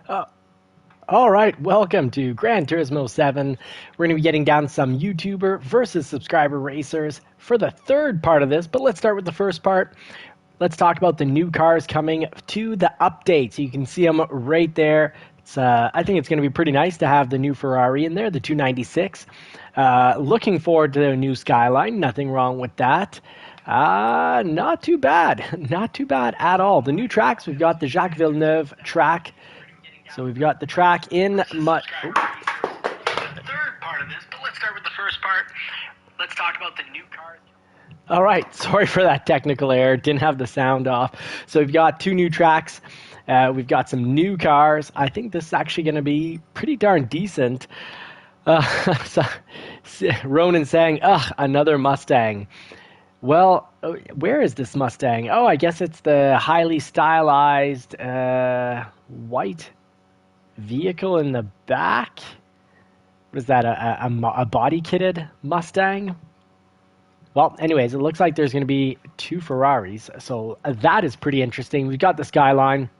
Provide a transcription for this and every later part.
Uh, all right, welcome to Gran Turismo 7. We're going to be getting down some YouTuber versus subscriber racers for the third part of this, but let's start with the first part. Let's talk about the new cars coming to the update. So you can see them right there. I think it's going to be pretty nice to have the new Ferrari in there, the 296. Looking forward to the new Skyline. Nothing wrong with that. Not too bad. Not too bad at all. The new tracks, we've got the Jacques Villeneuve track. So we've got the track in The third part of this, but let's start with the first part. Let's talk about the new cars. All right, sorry for that technical error. Didn't have the sound off. So we've got two new tracks. We've got some new cars. I think this is actually going to be pretty darn decent. So, Ronan saying, ugh, another Mustang. Well, where is this Mustang? Oh, I guess it's the highly stylized white vehicle in the back. What is that, a body kitted Mustang? Well, anyways, it looks like there's going to be two Ferraris, so that is pretty interesting. We've got the Skyline.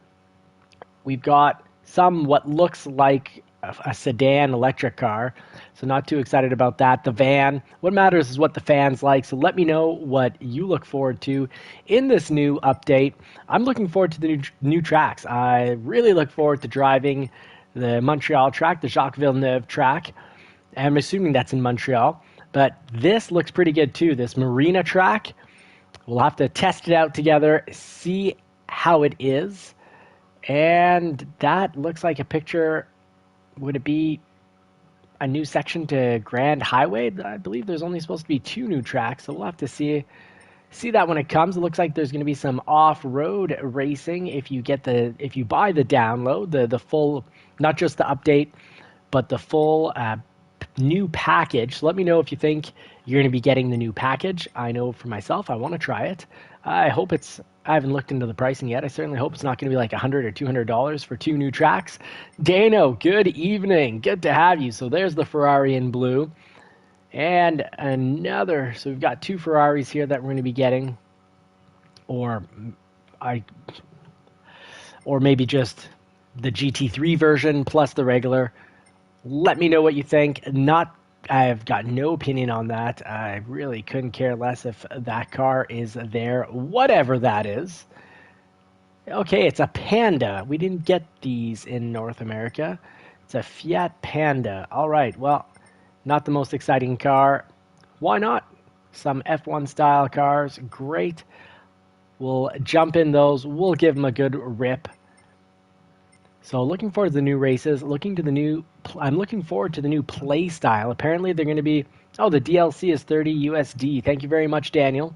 We've got what looks like a sedan electric car, so not too excited about that. The van, what matters is what the fans like, so let me know what you look forward to in this new update. I'm looking forward to the new tracks. I really look forward to driving the Montreal track, the Jacques Villeneuve track. I'm assuming that's in Montreal, but this looks pretty good too. This Marina track, we'll have to test it out together, see how it is. And that looks like a picture. Would it be a new section to Grand Highway? I believe there's only supposed to be two new tracks, so we'll have to see that when it comes. It looks like there's going to be some off-road racing if you buy the download, the full, not just the update, but the full new package. So let me know if you think you're going to be getting the new package. I know for myself, I want to try it. I haven't looked into the pricing yet. I certainly hope it's not going to be like $100 or $200 for two new tracks. Dano, good evening. Good to have you. So there's the Ferrari in blue. And another, so we've got two Ferraris here that we're going to be getting. Or maybe just the GT3 version plus the regular. Let me know what you think. I've got no opinion on that. I really couldn't care less if that car is there, whatever that is. Okay, it's a Panda. We didn't get these in North America. It's a Fiat Panda. All right, well, not the most exciting car. Why not? Some F1 style cars, great. We'll jump in those. We'll give them a good rip. So looking forward to the new races. I'm looking forward to the new play style. Apparently they're going to be, the DLC is 30 USD. Thank you very much, Daniel.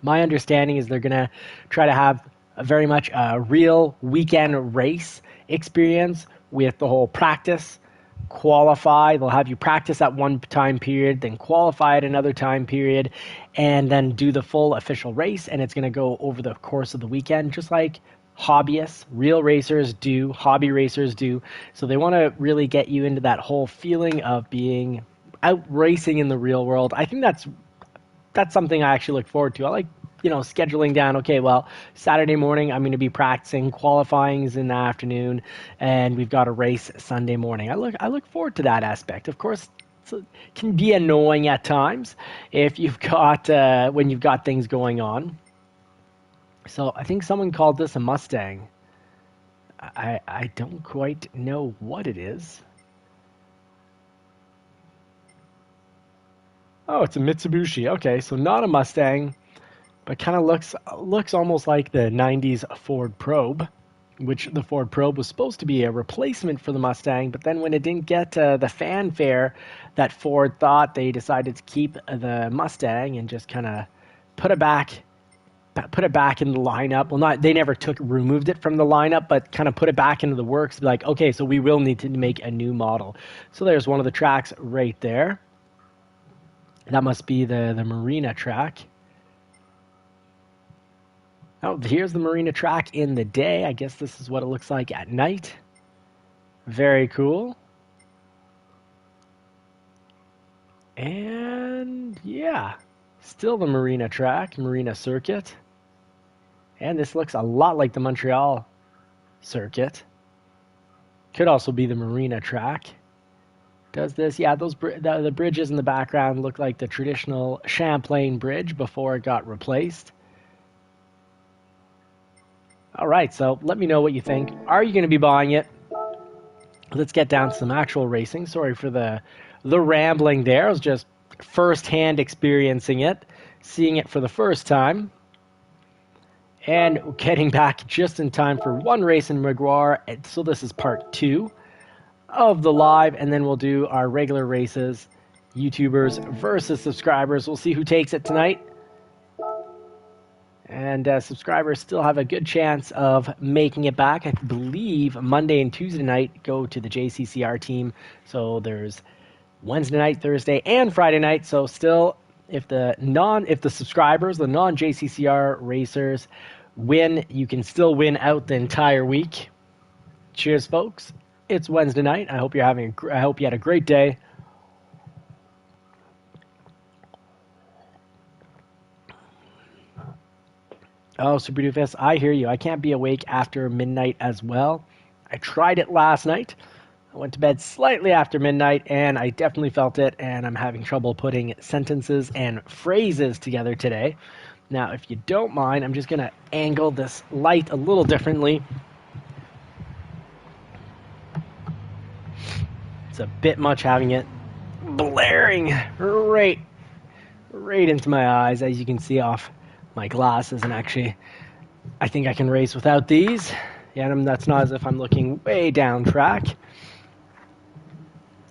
My understanding is they're going to try to have very much a real weekend race experience with the whole practice, qualify. They'll have you practice at one time period, then qualify at another time period, and then do the full official race. And it's going to go over the course of the weekend, just like hobbyists, real racers do, hobby racers do. So they want to really get you into that whole feeling of being out racing in the real world. I think that's something I actually look forward to. I like, scheduling down, okay, well, Saturday morning I'm going to be practicing, qualifying is in the afternoon, and we've got a race Sunday morning. I look forward to that aspect. Of course, it can be annoying at times if you've got when you've got things going on. So I think someone called this a Mustang. I don't quite know what it is. Oh, it's a Mitsubishi. Okay, so not a Mustang, but kind of looks almost like the 90s Ford Probe, which the Ford Probe was supposed to be a replacement for the Mustang, but then when it didn't get the fanfare that Ford thought, they decided to keep the Mustang and just kind of put it back in the lineup. Well, they never removed it from the lineup, but kind of put it back into the works. Like, okay, so we will need to make a new model. So there's one of the tracks right there. That must be the Marina track. Oh, here's the Marina track in the day. I guess this is what it looks like at night. Very cool. And yeah, still the Marina track, Marina circuit. And this looks a lot like the Montreal circuit. Could also be the marina track. Does this? Yeah, those the bridges in the background look like the traditional Champlain Bridge before it got replaced. All right, so let me know what you think. Are you going to be buying it? Let's get down to some actual racing. Sorry for the rambling there. I was just first-hand experiencing it, seeing it for the first time, and getting back just in time for one race in Maguire. So this is part 2 of the live, and then we'll do our regular races, YouTubers versus subscribers. We'll see who takes it tonight. And subscribers still have a good chance of making it back. I believe Monday and Tuesday night go to the JCCR team. So there's Wednesday night, Thursday, and Friday night. So still, if the subscribers, the non-JCCR racers win, you can still win out the entire week. Cheers, folks. It's Wednesday night. I hope you had a great day. Oh, Super Doofus, I hear you. I can't be awake after midnight as well. I tried it last night. I went to bed slightly after midnight, and I definitely felt it, and I'm having trouble putting sentences and phrases together today. Now, if you don't mind, I'm just going to angle this light a little differently. It's a bit much having it blaring right into my eyes, as you can see off my glasses. And actually, I think I can race without these. Yeah, that's not as if I'm looking way down track.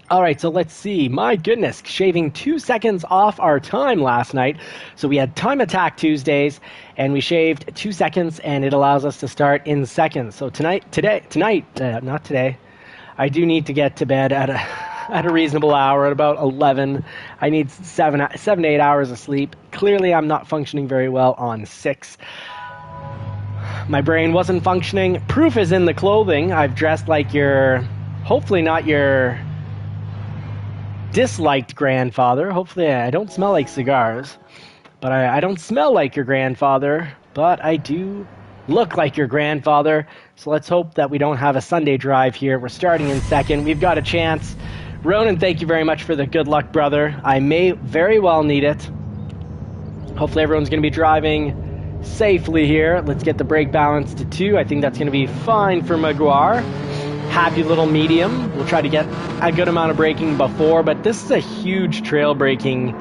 All right, so let's see. My goodness, shaving 2 seconds off our time last night. So we had time attack Tuesdays, and we shaved 2 seconds, and it allows us to start in seconds. So not today. I do need to get to bed at a reasonable hour, at about 11. I need 7 to 8 hours of sleep. Clearly, I'm not functioning very well on 6. My brain wasn't functioning. Proof is in the clothing. I've dressed like hopefully not your disliked grandfather. Hopefully, I don't smell like cigars. But I don't smell like your grandfather. But I do look like your grandfather. So let's hope that we don't have a Sunday drive here. We're starting in second. We've got a chance. Ronan, thank you very much for the good luck, brother. I may very well need it. Hopefully everyone's going to be driving safely here. Let's get the brake balance to 2. I think that's going to be fine for Maguire. Happy little medium. We'll try to get a good amount of braking before, but this is a huge trail braking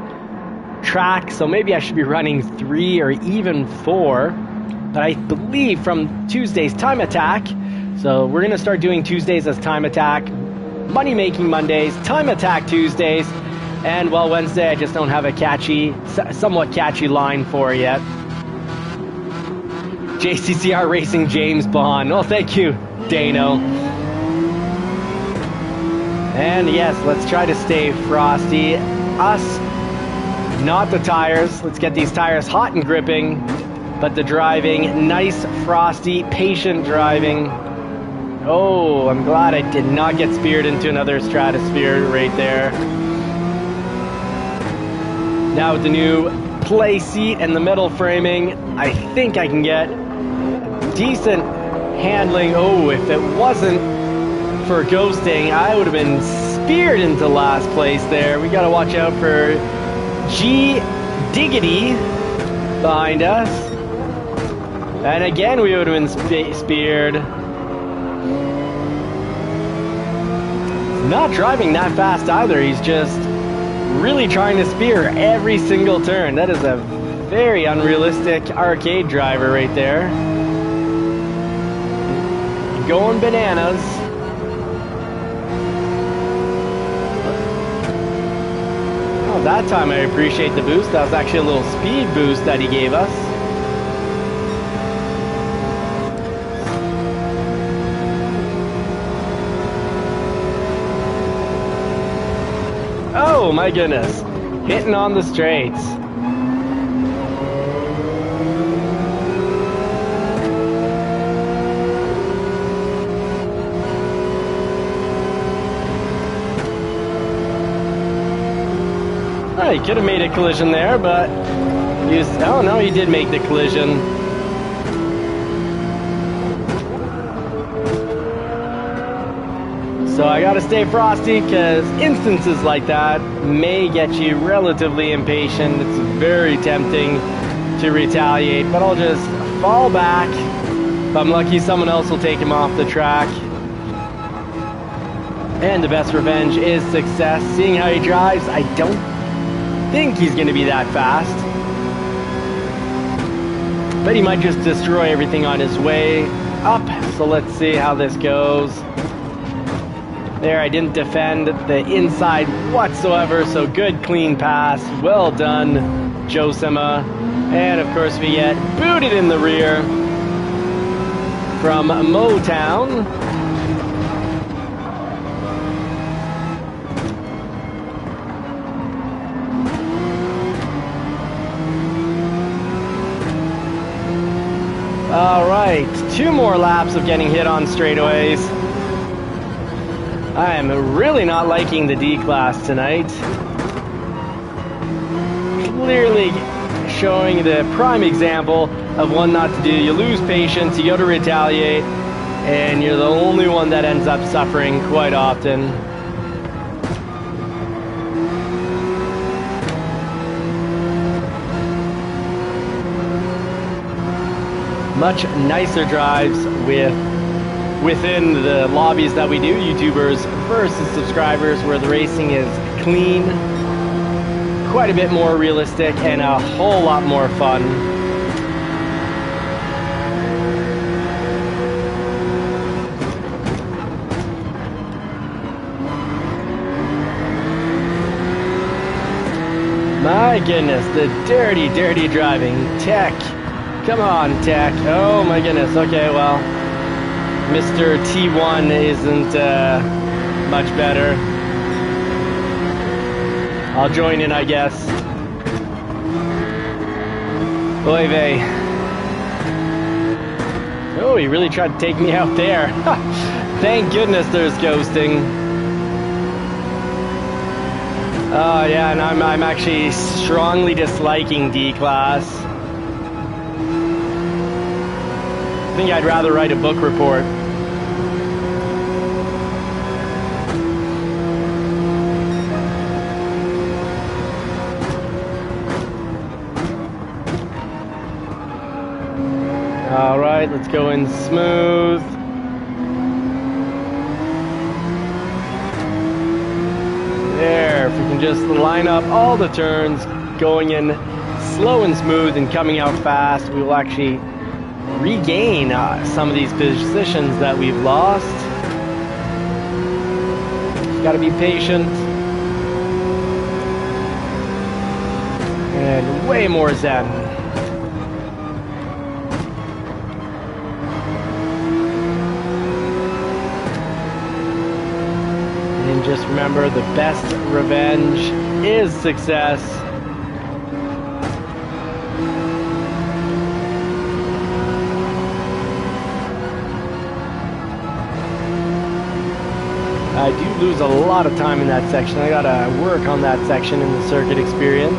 track, so maybe I should be running 3 or even 4. But I believe from Tuesday's time attack, so we're going to start doing Tuesdays as time attack, money making Mondays, time attack Tuesdays, and well, Wednesday I just don't have a somewhat catchy line for it yet. JCCR Racing James Bond. Well, thank you, Dano. And yes, let's try to stay frosty. Us, not the tires. Let's get these tires hot and gripping. But the driving, nice, frosty, patient driving. Oh, I'm glad I did not get speared into another stratosphere right there. Now with the new play seat and the metal framing, I think I can get decent handling. Oh, if it wasn't for ghosting, I would have been speared into last place there. We got to watch out for G Diggity behind us. And again, we would have been speared. Not driving that fast either. He's just really trying to spear every single turn. That is a very unrealistic arcade driver right there. Going bananas. Oh, that time I appreciate the boost. That was actually a little speed boost that he gave us. Oh my goodness, hitting on the straights. Oh, he could have made a collision there, but oh no, he did make the collision. So I gotta stay frosty because instances like that may get you relatively impatient. It's very tempting to retaliate, but I'll just fall back. If I'm lucky, someone else will take him off the track. And the best revenge is success. Seeing how he drives, I don't think he's gonna be that fast. But he might just destroy everything on his way up. So let's see how this goes. There, I didn't defend the inside whatsoever, so good clean pass. Well done, Josema. And of course we get booted in the rear from Motown. All right, 2 more laps of getting hit on straightaways. I am really not liking the D-Class tonight. Clearly showing the prime example of one not to do. You lose patience, you go to retaliate, and you're the only one that ends up suffering quite often. Much nicer drives within the lobbies that we do, YouTubers versus subscribers, where the racing is clean, quite a bit more realistic, and a whole lot more fun. My goodness, the dirty, dirty driving. Tech. Come on, Tech. Oh my goodness. Okay, well, Mr. T1 isn't much better. I'll join in, I guess. Oy vey. Oh, he really tried to take me out there. Thank goodness there's ghosting. Oh yeah, and I'm actually strongly disliking D-Class. I think I'd rather write a book report. All right, let's go in smooth. There, if we can just line up all the turns, going in slow and smooth and coming out fast, we will actually regain some of these positions that we've lost. Got to be patient. And way more zen. And just remember, the best revenge is success. I do lose a lot of time in that section. I gotta work on that section in the circuit experience.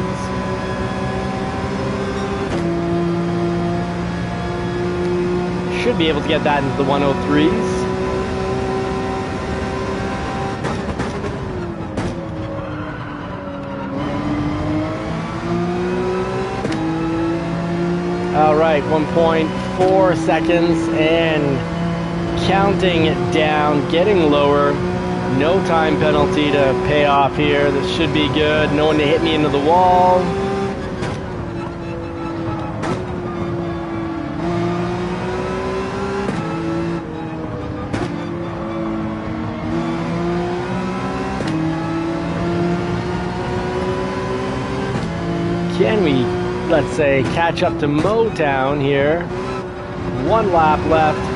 Should be able to get that into the 103s. All right, 1.4 seconds and counting down, getting lower. No time penalty to pay off here. This should be good. No one to hit me into the wall. Can we, let's say, catch up to Motown here? 1 lap left.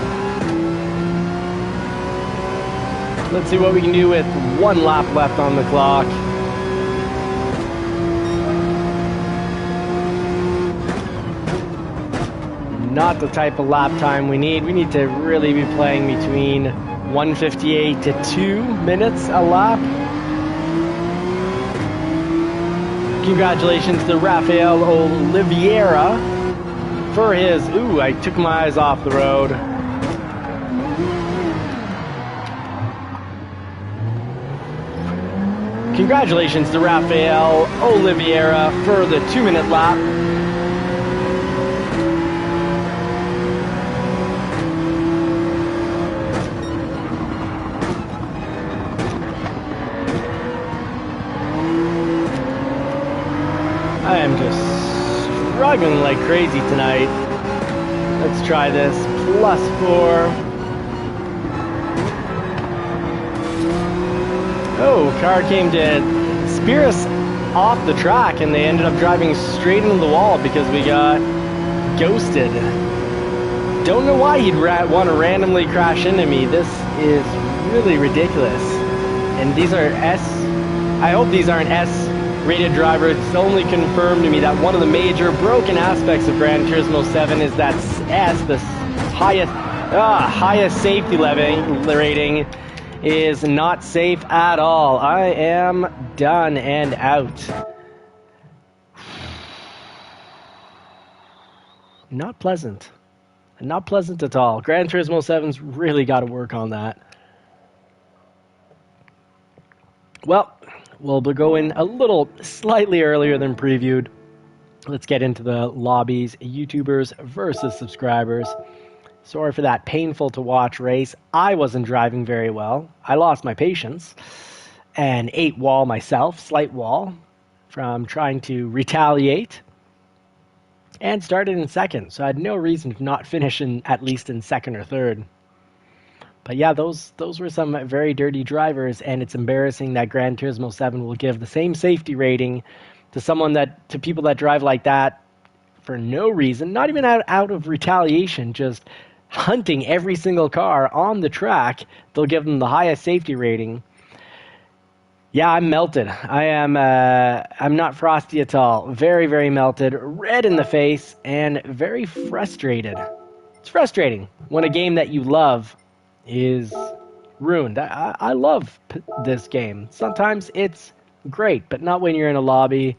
Let's see what we can do with 1 lap left on the clock. Not the type of lap time we need. We need to really be playing between 1:58 to 2 minutes a lap. Congratulations to Rafael Oliveira for his... Ooh, I took my eyes off the road. Congratulations to Rafael Oliveira for the 2-minute lap. I am just struggling like crazy tonight. Let's try this. +4. Oh, car came to spear us off the track, and they ended up driving straight into the wall because we got ghosted. Don't know why he'd want to randomly crash into me. This is really ridiculous. And these are I hope these aren't S-rated drivers. It's only confirmed to me that one of the major broken aspects of Gran Turismo 7 is that S, the highest safety rating, is not safe at all. I am done and out. Not pleasant. Not pleasant at all. Gran Turismo 7's really got to work on that. Well, we'll go in a little slightly earlier than previewed. Let's get into the lobbies. YouTubers versus subscribers. Sorry for that painful to watch race. I wasn't driving very well. I lost my patience and ate wall myself, slight wall, from trying to retaliate, and started in second. So I had no reason to not finish at least in second or third. But yeah, those were some very dirty drivers, and it's embarrassing that Gran Turismo 7 will give the same safety rating to people that drive like that for no reason, not even out of retaliation, just hunting every single car on the track. They'll give them the highest safety rating. Yeah, I'm melted. I'm not frosty at all. Very, very melted, red in the face, and very frustrated. It's frustrating when a game that you love is ruined. I love this game. Sometimes it's great, but not when you're in a lobby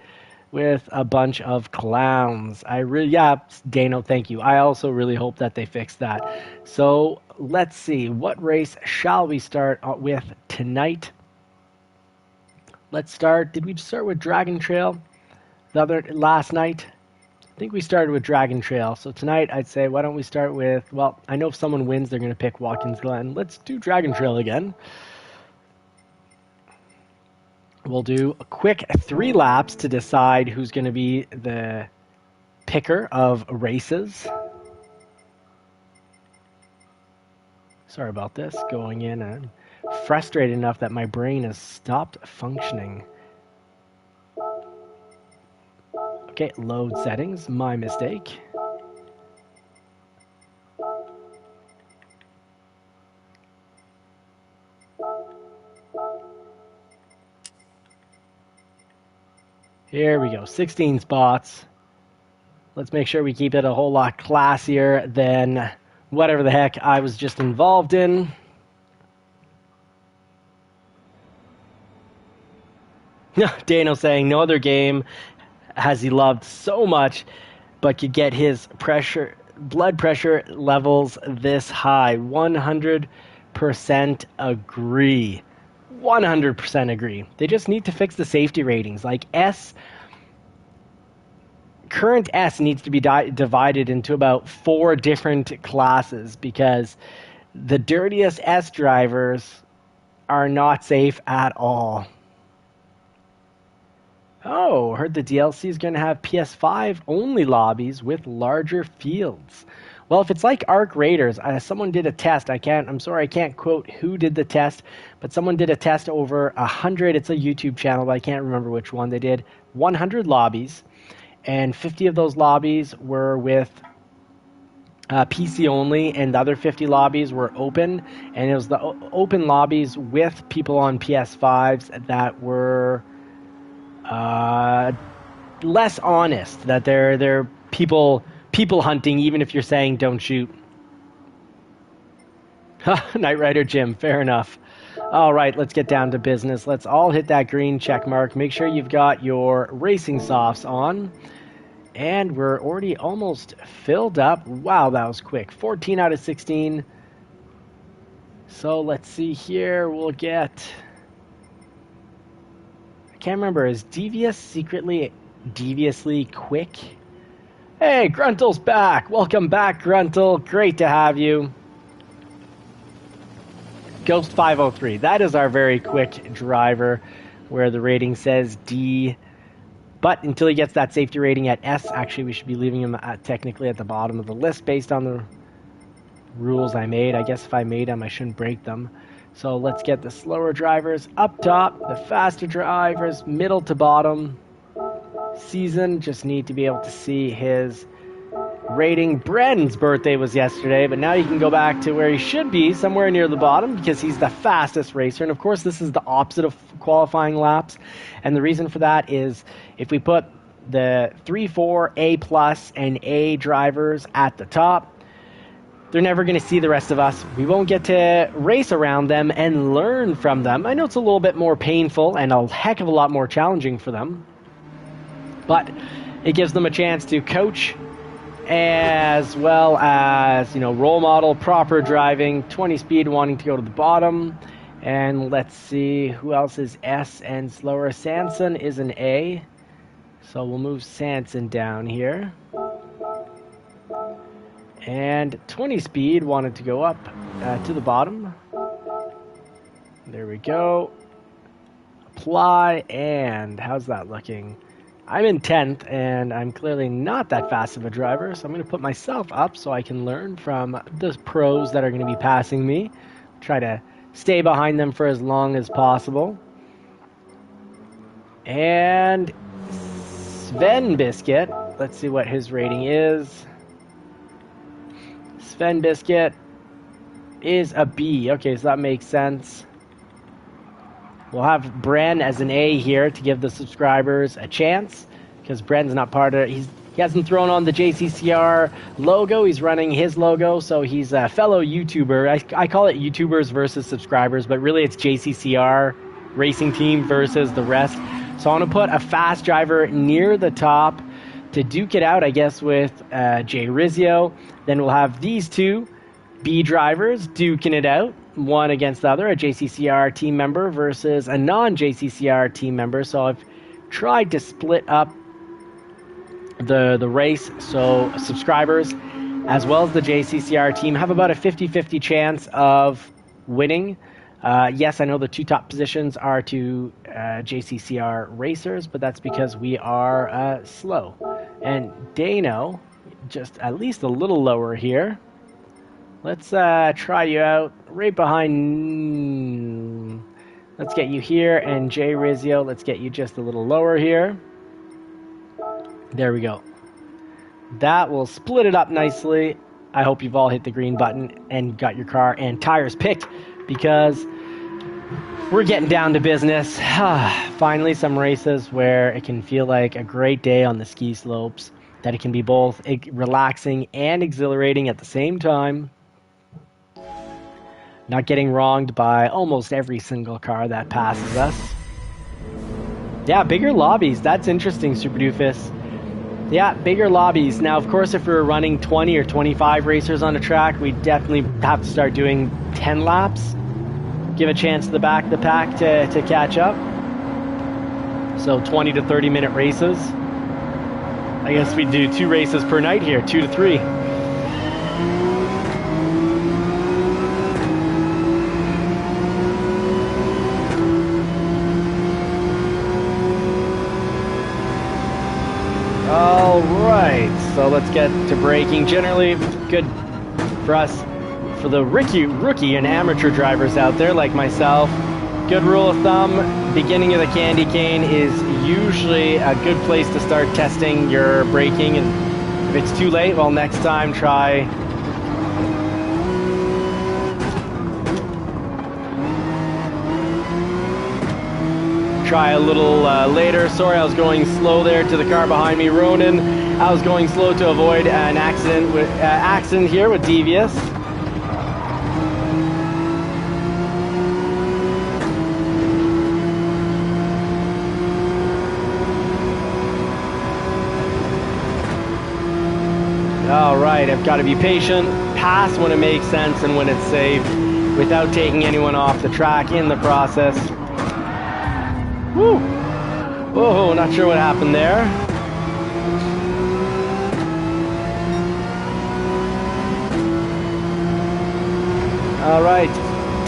with a bunch of clowns. Dano, thank you. I also really hope that they fix that. So let's see, what race shall we start with tonight? Did we start with Dragon Trail last night? I think we started with Dragon Trail. So tonight I'd say, why don't we start with, well, I know if someone wins, they're going to pick Watkins Glen. Let's do Dragon Trail again. We'll do a quick 3 laps to decide who's going to be the picker of races. Sorry about this. Going in and frustrated enough that my brain has stopped functioning. Okay, load settings. My mistake. Here we go, 16 spots. Let's make sure we keep it a whole lot classier than whatever the heck I was just involved in. Dano saying no other game has he loved so much, but could get his blood pressure levels this high. 100% agree. 100% agree. They just need to fix the safety ratings. Like current S needs to be divided into about 4 different classes, because the dirtiest S drivers are not safe at all. Oh, heard the DLC is going to have PS5 only lobbies with larger fields. Well, if it's like Arc Raiders, someone did a test. I'm sorry, I can't quote who did the test, but someone did a test over 100. It's a YouTube channel, but I can't remember which one. They did 100 lobbies, and 50 of those lobbies were with PC only, and the other 50 lobbies were open. And it was the open lobbies with people on PS5s that were less honest. That they're people hunting, even if you're saying don't shoot. Knight Rider Jim, fair enough. All right, let's get down to business. Let's all hit that green check mark. Make sure you've got your racing softs on. And we're already almost filled up. Wow, that was quick. 14 out of 16. So let's see here. We'll get can't remember, is Devious secretly deviously quick? Hey, Gruntle's back! Welcome back, Gruntle. Great to have you. Ghost 503. That is our very quick driver where the rating says D. But until he gets that safety rating at S, actually we should be leaving him technically at the bottom of the list based on the rules I made. I guess if I made them, I shouldn't break them. So let's get the slower drivers up top, the faster drivers middle to bottom. Season, just need to be able to see his rating. Bren's birthday was yesterday, but now you can go back to where he should be, somewhere near the bottom, because he's the fastest racer. And of course, this is the opposite of qualifying laps. And the reason for that is if we put the 3, 4, A+, and A drivers at the top, they're never going to see the rest of us. We won't get to race around them and learn from them. I know it's a little bit more painful and a heck of a lot more challenging for them, but it gives them a chance to coach as well as, you know, role model proper driving. 20 speed wanting to go to the bottom. And let's see who else is S and slower. Sanson is an A, so we'll move Sanson down here. And 20 speed wanted to go up to the bottom. There we go. Apply, and how's that looking? I'm in 10th, and I'm clearly not that fast of a driver, so I'm going to put myself up so I can learn from the pros that are going to be passing me. Try to stay behind them for as long as possible. And Sven Biscuit, let's see what his rating is. Sven Biscuit is a B. Okay, so that makes sense. We'll have Bren as an A here to give the subscribers a chance, because Bren's not part of it. He hasn't thrown on the JCCR logo. He's running his logo, so he's a fellow YouTuber. I call it YouTubers versus subscribers, but really it's JCCR racing team versus the rest. So I want to put a fast driver near the top to duke it out, I guess, with Jay Rizzio. Then we'll have these two B drivers duking it out, one against the other, a JCCR team member versus a non-JCCR team member. So I've tried to split up the race, so subscribers as well as the JCCR team have about a 50-50 chance of winning. Yes, I know the two top positions are to JCCR racers, but that's because we are slow. And Dano, just at least a little lower here. Let's try you out right behind. Let's get you here, and Jay Rizzio, let's get you just a little lower here. There we go. That will split it up nicely. I hope you've all hit the green button and got your car and tires picked, because we're getting down to business. Finally, some races where it can feel like a great day on the ski slopes, that it can be both relaxing and exhilarating at the same time. Not getting wronged by almost every single car that passes us. Yeah, bigger lobbies. That's interesting, Super Doofus. Yeah, bigger lobbies. Now, of course, if we were running 20 or 25 racers on a track, we'd definitely have to start doing 10 laps. Give a chance to the back of the pack to catch up. So 20 to 30 minute races. I guess we'd do 2 races per night here, 2 to 3. All right, so let's get to braking. Generally, good for us, for the rookie and amateur drivers out there like myself. Good rule of thumb, beginning of the candy cane is usually a good place to start testing your braking. And if it's too late, well, next time try a little later. Sorry, I was going slow there to the car behind me, Ronan. I was going slow to avoid an accident here with Devious. All right, I've got to be patient, pass when it makes sense and when it's safe, without taking anyone off the track in the process. Woo! Whoa, not sure what happened there. All right,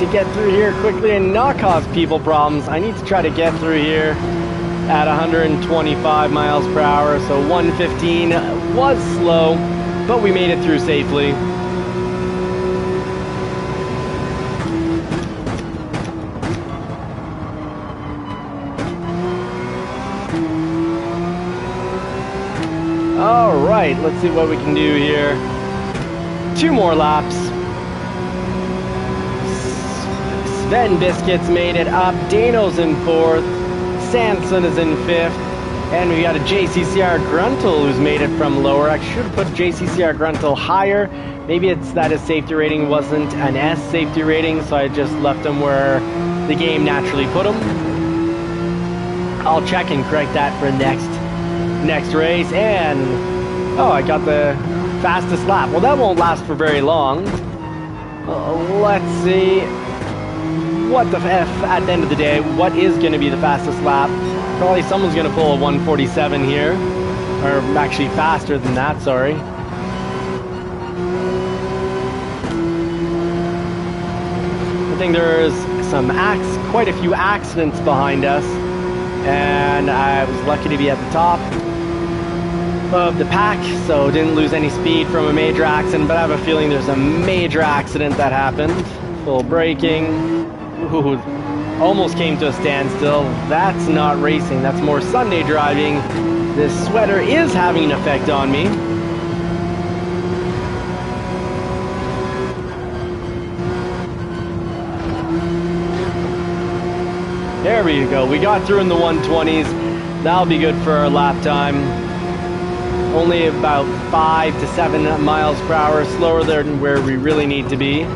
to get through here quickly and not cause people problems, I need to try to get through here at 125 miles per hour. So 115 was slow, but we made it through safely. All right, let's see what we can do here. 2 more laps. Sven Biscuits made it up. Dano's in 4th. Sanson is in 5th. And we got a JCCR Gruntle who's made it from lower. I should have put JCCR Gruntle higher. Maybe it's that his safety rating wasn't an S safety rating, so I just left him where the game naturally put him. I'll check and correct that for next race. And oh, I got the fastest lap. Well, that won't last for very long. Let's see what the F at the end of the day. What is going to be the fastest lap? Probably someone's going to pull a 147 here, or actually faster than that, sorry. I think there's quite a few accidents behind us, and I was lucky to be at the top of the pack, so didn't lose any speed from a major accident, but I have a feeling there's a major accident that happened. Full braking. Ooh, almost came to a standstill. That's not racing, that's more Sunday driving. This sweater is having an effect on me. There we go. We got through in the 120s. That'll be good for our lap time. Only about 5 to 7 miles per hour slower than where we really need to be.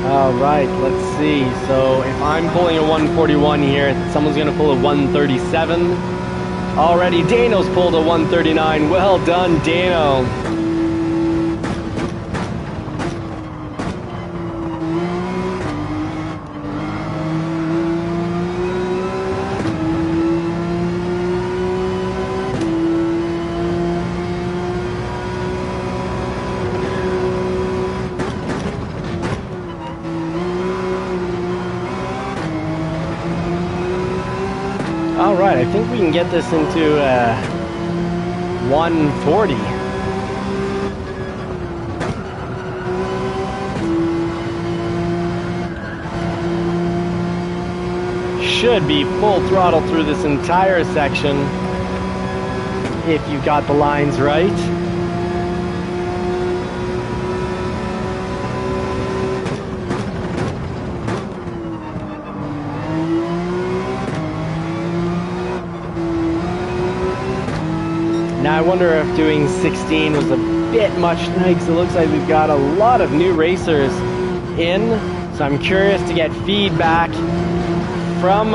All right, let's see. So if I'm pulling a 141 here, someone's going to pull a 137. Already Dano's pulled a 139. Well done, Dano. All right, I think we can get this into 140. Should be full throttle through this entire section if you got the lines right. Now I wonder if doing 16 was a bit much tonight, because it looks like we've got a lot of new racers in. So I'm curious to get feedback from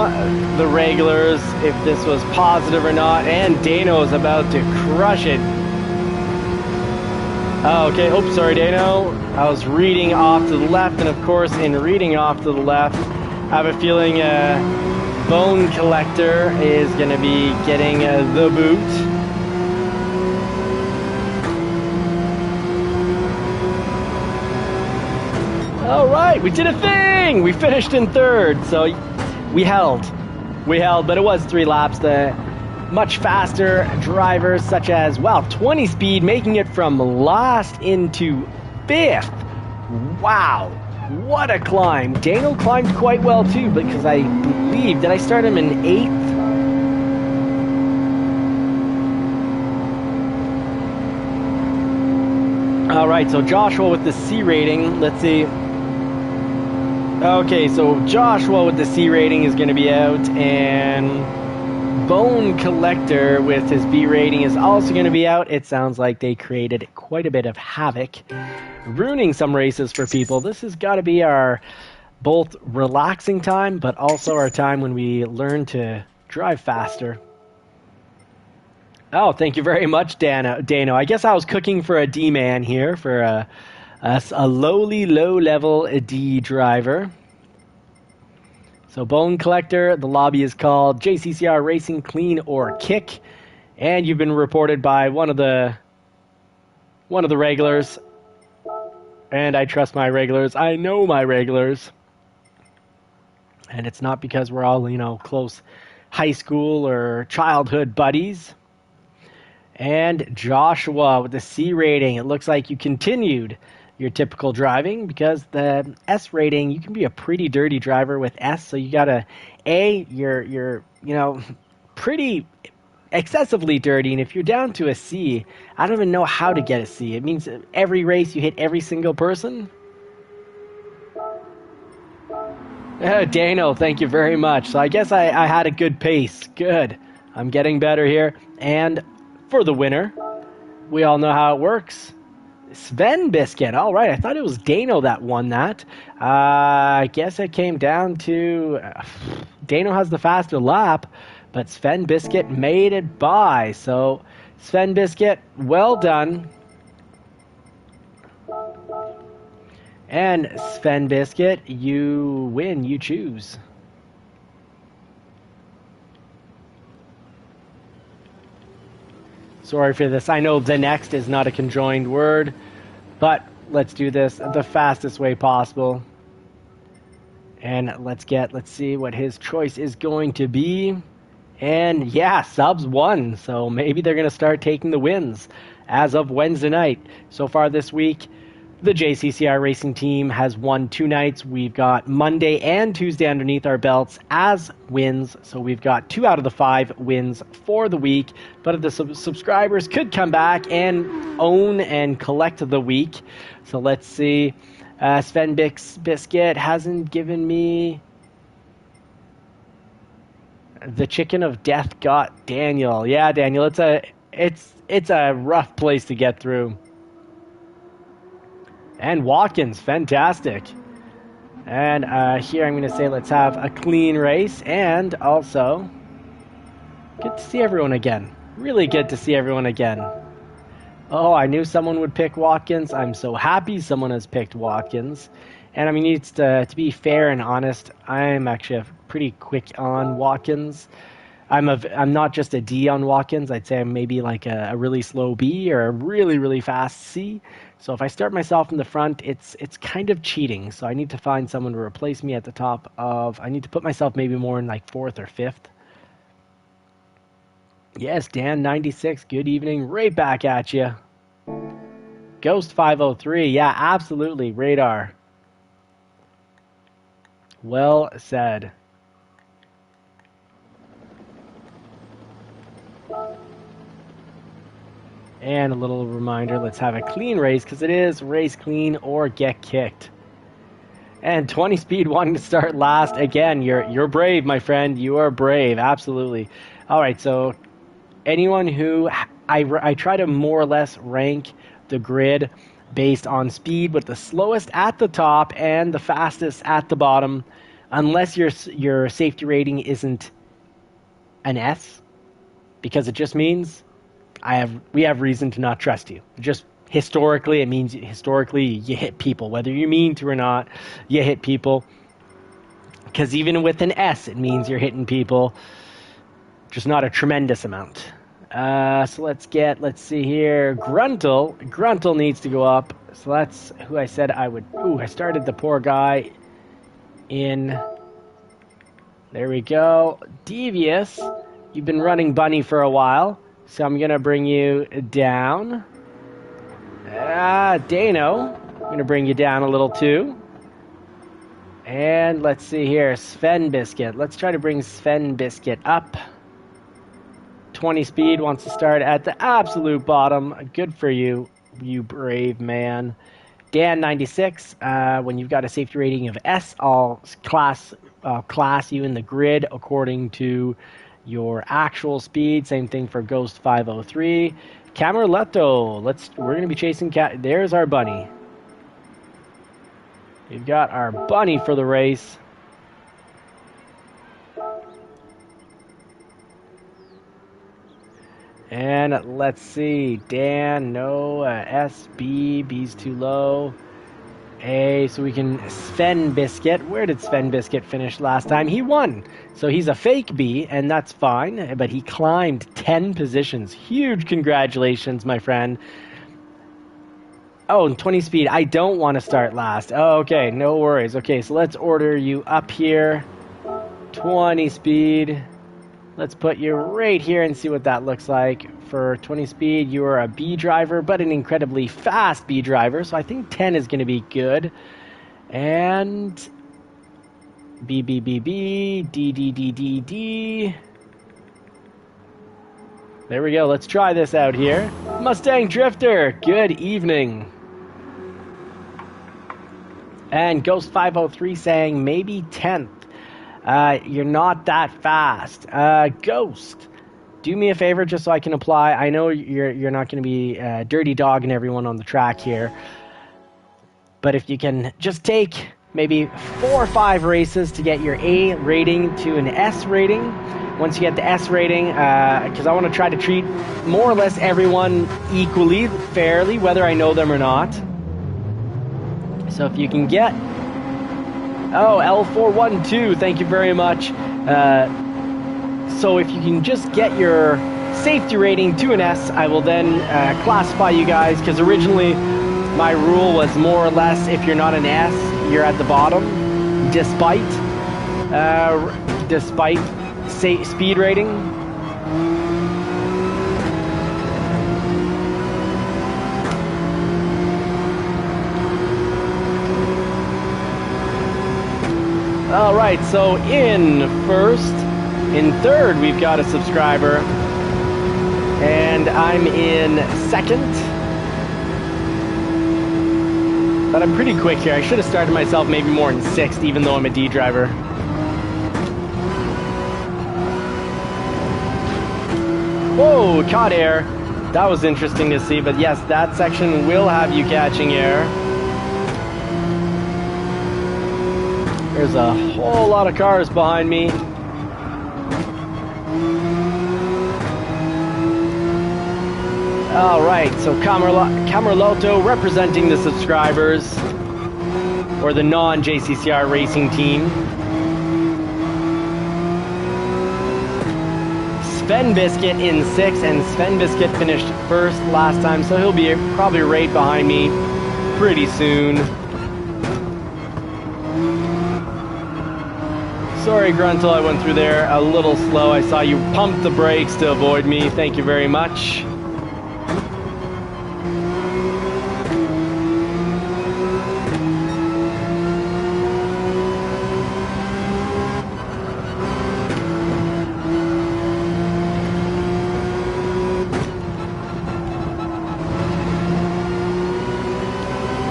the regulars if this was positive or not. And Dano is about to crush it. Oh, okay, oops, sorry Dano. I was reading off to the left, and of course in reading off to the left, I have a feeling Bone Collector is going to be getting the boot. All right, we did a thing! We finished in 3rd, so we held, but it was 3 laps. The much faster drivers, such as, wow, 20 speed, making it from last into 5th. Wow, what a climb. Dano climbed quite well too, because I believe, did I start him in 8th? All right, so Joshua with the C rating, let's see. Okay, so Joshua with the C rating is going to be out, and Bone Collector with his B rating is also going to be out. It sounds like they created quite a bit of havoc, ruining some races for people. This has got to be our both relaxing time, but also our time when we learn to drive faster. Oh, thank you very much, Dano. I guess I was cooking for a D-man here, for a lowly, low-level D driver. So Bone Collector, the lobby is called JCCR Racing Clean or Kick, and you've been reported by one of the regulars. And I trust my regulars. I know my regulars. And it's not because we're all, close high school or childhood buddies. And Joshua with the C rating. It looks like you continued your typical driving, because the S rating, you can be a pretty dirty driver with S. So you got you're pretty excessively dirty. And if you're down to a C, I don't even know how to get a C. It means every race you hit every single person. Dano, thank you very much. So I guess I had a good pace. Good. I'm getting better here. And for the winner, we all know how it works. Sven Biscuit. All right, I thought it was Dano that won that. I guess it came down to Dano has the faster lap, but Sven Biscuit made it by. So Sven Biscuit, well done. And Sven Biscuit, you win, you choose. Sorry for this. I know the next is not a conjoined word, but let's do this the fastest way possible. And let's see what his choice is going to be. And yeah, subs won. So maybe they're going to start taking the wins as of Wednesday night. So far this week, the JCCR Racing team has won 2 nights. We've got Monday and Tuesday underneath our belts as wins. So we've got 2 out of the 5 wins for the week. But the subscribers could come back and own and collect the week. So let's see. Sven Biscuit hasn't given me... The chicken of death got Daniel. Yeah, Daniel, it's a rough place to get through. And Watkins, fantastic. And here I'm going to say let's have a clean race. And also, good to see everyone again. Really good to see everyone again. Oh, I knew someone would pick Watkins. I'm so happy someone has picked Watkins. And I mean, it's to be fair and honest, I'm actually pretty quick on Watkins. I'm not just a D on Watkins. I'd say I'm maybe like a really slow B or a really, really fast C. So if I start myself in the front, it's kind of cheating. So I need to find someone to replace me at the top of... I need to put myself maybe more in like 4th or 5th. Yes, Dan96, good evening. Right back at you. Ghost 503, yeah, absolutely. Radar. Well said. And a little reminder, let's have a clean race, because it is race clean or get kicked. And 20 speed wanting to start last. Again, you're brave, my friend. You are brave, absolutely. All right, so anyone who... I try to more or less rank the grid based on speed, with the slowest at the top and the fastest at the bottom, unless your safety rating isn't an S, because it just means we have reason to not trust you. Just historically, it means historically you hit people, whether you mean to or not. You hit people, because even with an S, it means you're hitting people, just not a tremendous amount. So let's see here. Gruntle needs to go up. So that's who I said I would. Ooh, I started the poor guy in. There we go. Devious. You've been running Bunny for a while, so I'm going to bring you down. Dano. I'm going to bring you down a little too. And let's see here. Sven Biscuit. Let's try to bring Sven Biscuit up. 20 speed wants to start at the absolute bottom. Good for you, you brave man. Dan96, when you've got a safety rating of S, I'll class you in the grid according to your actual speed. Same thing for Ghost 503. Camerletto, we're going to be chasing there's our bunny. We've got our bunny for the race. And let's see, Dan, no, S, B, B's too low. A, so we can Sven Biscuit. Where did Sven Biscuit finish last time? He won. So he's a fake B, and that's fine, but he climbed 10 positions. Huge congratulations, my friend. Oh, and 20 speed. I don't want to start last. Oh, okay, no worries. Okay, so let's order you up here. 20 speed. Let's put you right here and see what that looks like. For 20 speed, you are a B driver, but an incredibly fast B driver. So I think 10 is going to be good. And B, B, B, B, D, D, D, D, D. There we go. Let's try this out here. Mustang Drifter, good evening. And Ghost 503 saying maybe 10th. You're not that fast. Ghost, do me a favor just so I can apply. I know you're not going to be dirty dogging everyone on the track here. But if you can just take maybe 4 or 5 races to get your A rating to an S rating. Once you get the S rating, because I want to try to treat more or less everyone equally, fairly, whether I know them or not. So if you can get... Oh, L412, thank you very much. So if you can just get your safety rating to an S, I will then classify you guys, because originally my rule was more or less if you're not an S, you're at the bottom, despite speed rating. All right, so in third, we've got a subscriber, and I'm in second. But I'm pretty quick here. I should have started myself maybe more in 6th, even though I'm a D driver. Whoa, caught air. That was interesting to see, but yes, that section will have you catching air. There's a whole lot of cars behind me. All right, so Camerloto representing the subscribers, or the non-JCCR racing team. Sven Biscuit in 6th, and Sven Biscuit finished 1st last time, so he'll be probably right behind me pretty soon. Sorry, Gruntle, I went through there a little slow. I saw you pump the brakes to avoid me. Thank you very much.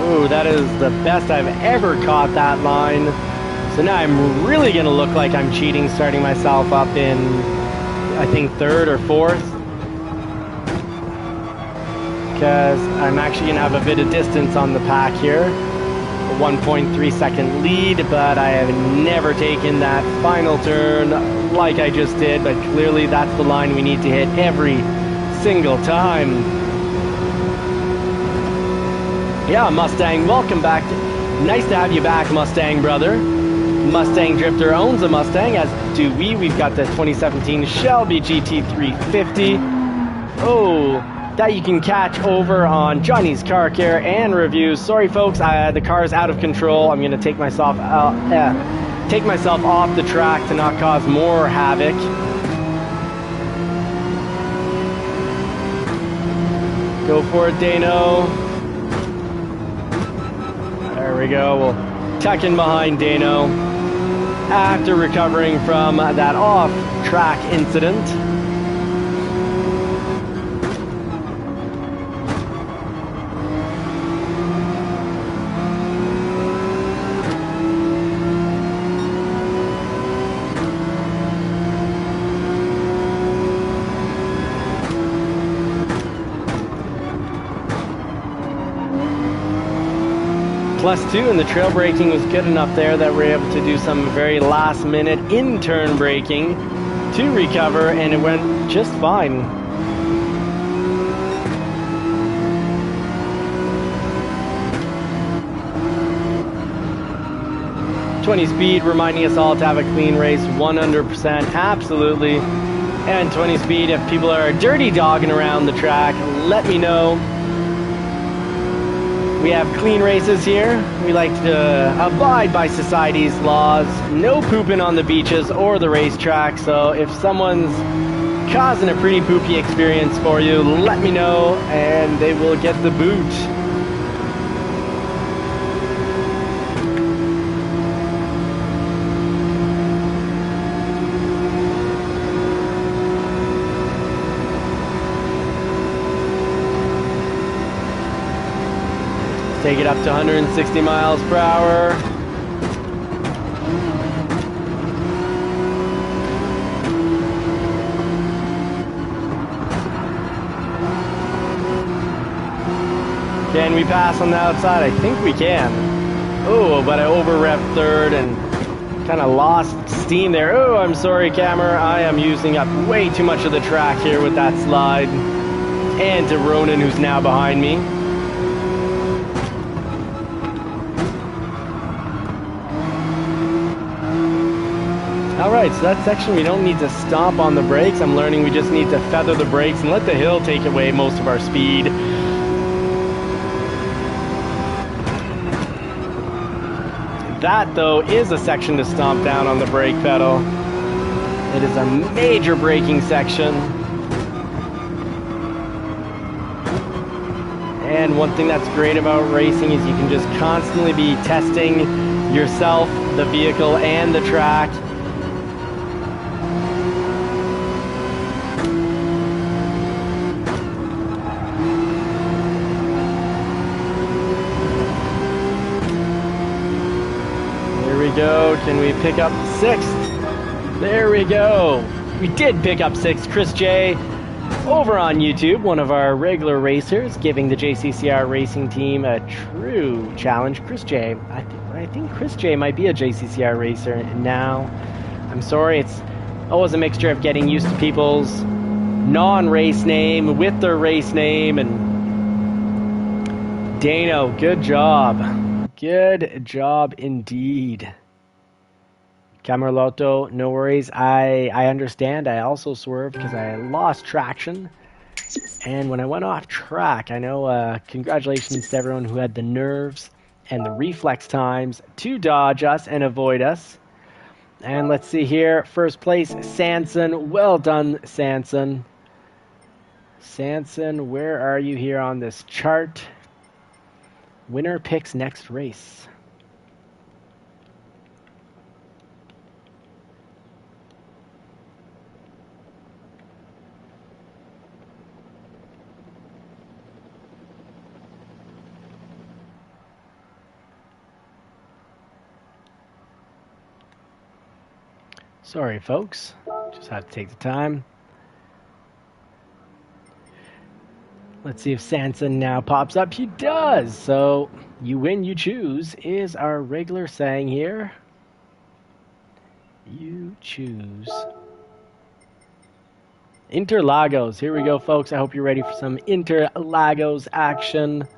Ooh, that is the best I've ever caught that line. So now I'm really going to look like I'm cheating, starting myself up in, I think, 3rd or 4th. Because I'm actually going to have a bit of distance on the pack here. A 1.3 second lead, but I have never taken that final turn like I just did. But clearly that's the line we need to hit every single time. Yeah, Mustang, welcome back. Nice to have you back, Mustang brother. Mustang Drifter owns a Mustang, as do we. We've got the 2017 Shelby GT350. Oh, that you can catch over on Johnny's Car Care and Reviews. Sorry, folks, the car's out of control. I'm going to take myself off the track to not cause more havoc. Go for it, Dano. There we go. We'll tuck in behind Dano after recovering from that off-track incident. +2, and the trail braking was good enough there that we're able to do some very last minute in-turn braking to recover, and it went just fine. 20 Speed reminding us all to have a clean race, 100%, absolutely. And 20 Speed, if people are dirty dogging around the track, let me know. We have clean races here. We like to abide by society's laws. No pooping on the beaches or the racetrack. So if someone's causing a pretty poopy experience for you, let me know and they will get the boot. Take it up to 160 miles per hour. Can we pass on the outside? I think we can. Oh, but I over-revved third and kind of lost steam there. Oh, I'm sorry, camera. I am using up way too much of the track here with that slide. And to Ronan, who's now behind me. Alright, so that section we don't need to stomp on the brakes. I'm learning we just need to feather the brakes and let the hill take away most of our speed. That, though, is a section to stomp down on the brake pedal. It is a major braking section. And one thing that's great about racing is you can just constantly be testing yourself, the vehicle, and the track. Go. Can we pick up 6th? There we go. We did pick up 6th. Chris J over on YouTube, one of our regular racers, giving the JCCR racing team a true challenge. Chris J, I think Chris J might be a JCCR racer now. I'm sorry, it's always a mixture of getting used to people's non-race name with their race name. And Dano, good job. Good job indeed. Camerlotto, no worries. I understand. I also swerved because I lost traction. And when I went off track, I know congratulations to everyone who had the nerves and the reflex times to dodge us and avoid us. And let's see here. First place, Sanson. Well done, Sanson. Sanson, where are you here on this chart? Winner picks next race. Sorry, folks. Just had to take the time. Let's see if Sanson now pops up. He does. So, you win, you choose is our regular saying here. You choose. Interlagos. Here we go, folks. I hope you're ready for some Interlagos action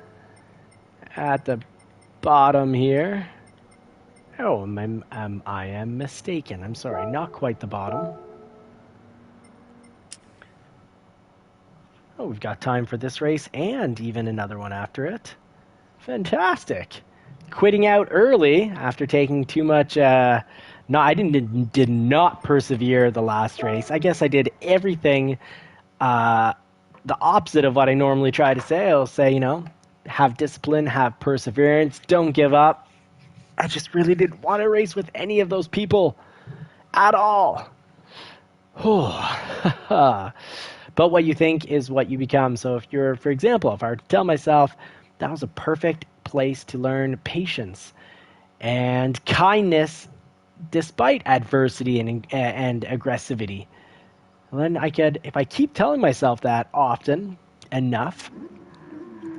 at the bottom here. Oh, I am mistaken. I'm sorry. Not quite the bottom. Oh, we've got time for this race and even another one after it. Fantastic. Quitting out early after taking too much. No, I did not persevere the last race. I guess I did everything the opposite of what I normally try to say. I'll say, you know, have discipline, have perseverance, don't give up. I just really didn't want to race with any of those people at all. But what you think is what you become. So if you're, for example, if I were to tell myself that was a perfect place to learn patience and kindness despite adversity and aggressivity, then I could, if I keep telling myself that often enough,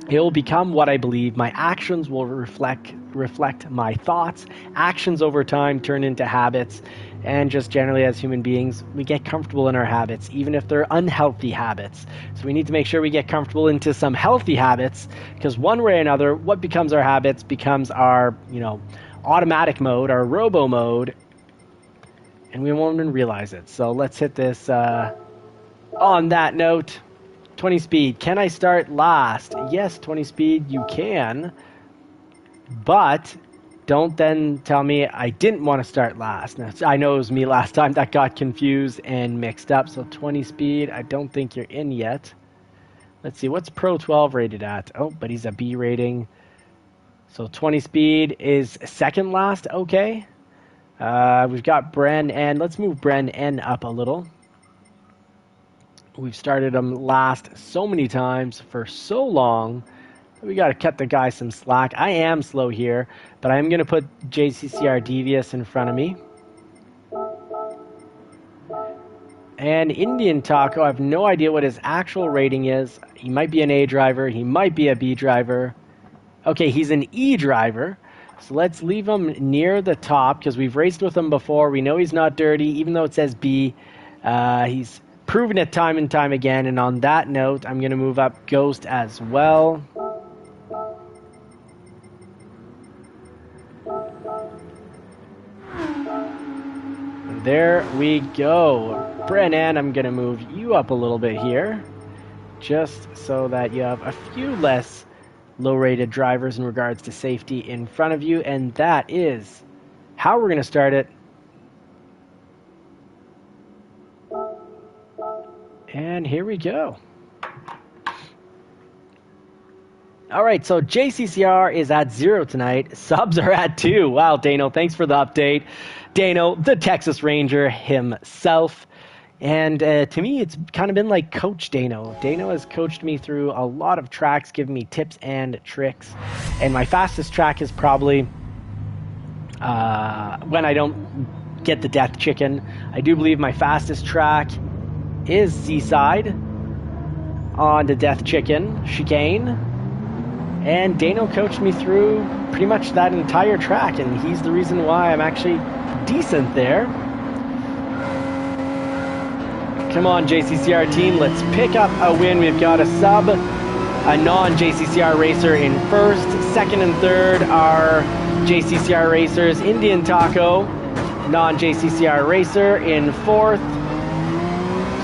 it will become what I believe. My actions will reflect my thoughts. Actions over time turn into habits. And just generally as human beings, we get comfortable in our habits, even if they're unhealthy habits. So we need to make sure we get comfortable into some healthy habits, because one way or another, what becomes our habits becomes our, automatic mode, our robo mode, and we won't even realize it. So let's hit this. On that note, 20 speed. Can I start last? Yes, 20 speed, you can. But don't then tell me I didn't want to start last. Now, I know it was me last time that got confused and mixed up. So 20 speed, I don't think you're in yet. Let's see, what's Pro 12 rated at? Oh, but he's a B rating. So 20 speed is second last. Okay. We've got Bren N. Let's move Bren N up a little. We've started him last so many times for so long. We got to cut the guy some slack. I am slow here, but I'm going to put JCCR Devious in front of me. And Indian Taco, I have no idea what his actual rating is. He might be an A driver. He might be a B driver. Okay, he's an E driver. So let's leave him near the top because we've raced with him before. We know he's not dirty, even though it says B. He's proven it time and time again. And on that note, I'm going to move up Ghost as well. There we go. Brennan, I'm going to move you up a little bit here, just so that you have a few less low-rated drivers in regards to safety in front of you, and that is how we're going to start it. And here we go. All right, so JCCR is at 0 tonight. Subs are at 2. Wow, Dano, thanks for the update. Dano, the Texas Ranger himself. And to me, it's kind of been like Coach Dano. Dano has coached me through a lot of tracks, giving me tips and tricks. And my fastest track is probably when I don't get the Death Chicken. I do believe my fastest track is Seaside on the Death Chicken chicane. And Dano coached me through pretty much that entire track, and he's the reason why I'm actually decent there. Come on, JCCR team, let's pick up a win. We've got a sub, a non-JCCR racer in first. Second and third are JCCR racers. Indian Taco, non-JCCR racer, in fourth.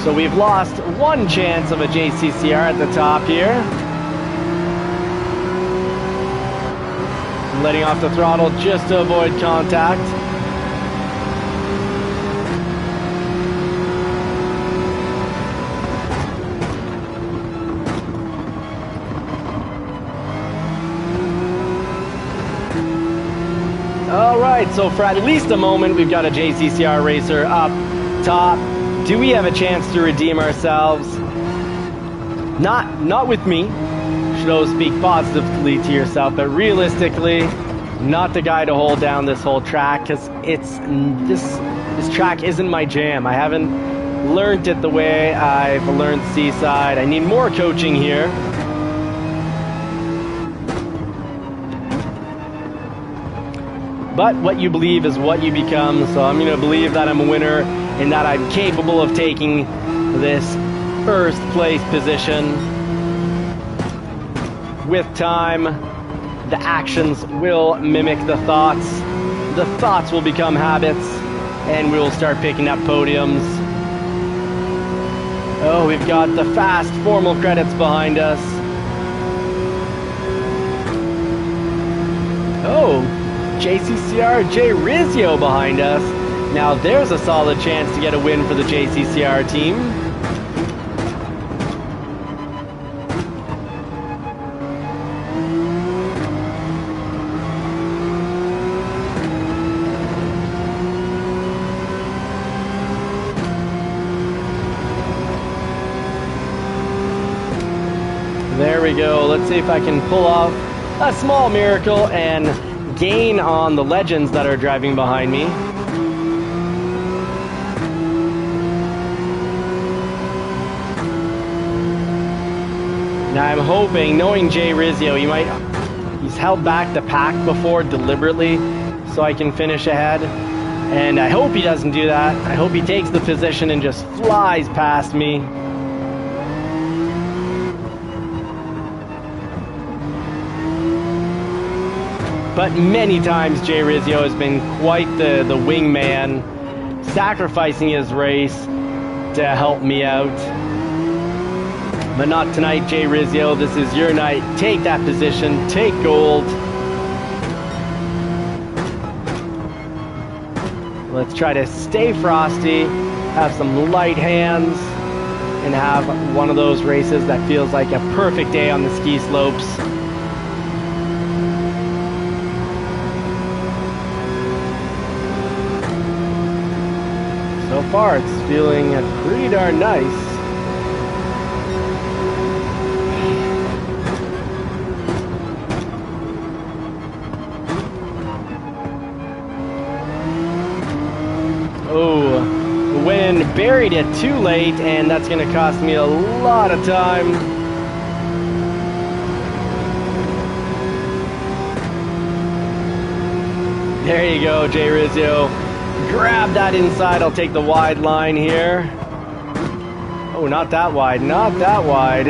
So we've lost one chance of a JCCR at the top here. Letting off the throttle just to avoid contact. All right, so for at least a moment, we've got a JCCR racer up top. Do we have a chance to redeem ourselves? Not with me. Should always speak positively to yourself, but realistically, not the guy to hold down this whole track, because this track isn't my jam. I haven't learned it the way I've learned Seaside. I need more coaching here. But what you believe is what you become, so I'm going to believe that I'm a winner and that I'm capable of taking this first place position. With time, the actions will mimic the thoughts. The thoughts will become habits, and we will start picking up podiums. Oh, we've got the fast formal credits behind us. Oh, JCCR Jay Rizzio behind us. Now there's a solid chance to get a win for the JCCR team. There we go. Let's see if I can pull off a small miracle and gain on the legends that are driving behind me. Now I'm hoping, knowing Jay Rizzio, he's held back the pack before deliberately so I can finish ahead. And I hope he doesn't do that. I hope he takes the position and just flies past me. But many times Jay Rizzio has been quite the wingman, sacrificing his race to help me out. But not tonight, Jay Rizzio. This is your night. Take that position. Take gold. Let's try to stay frosty, have some light hands, and have one of those races that feels like a perfect day on the ski slopes. So far, it's feeling pretty darn nice. Oh, wind buried it too late, and that's going to cost me a lot of time. There you go, Jay Rizzio. Grab that inside. I'll take the wide line here. Oh, not that wide. Not that wide.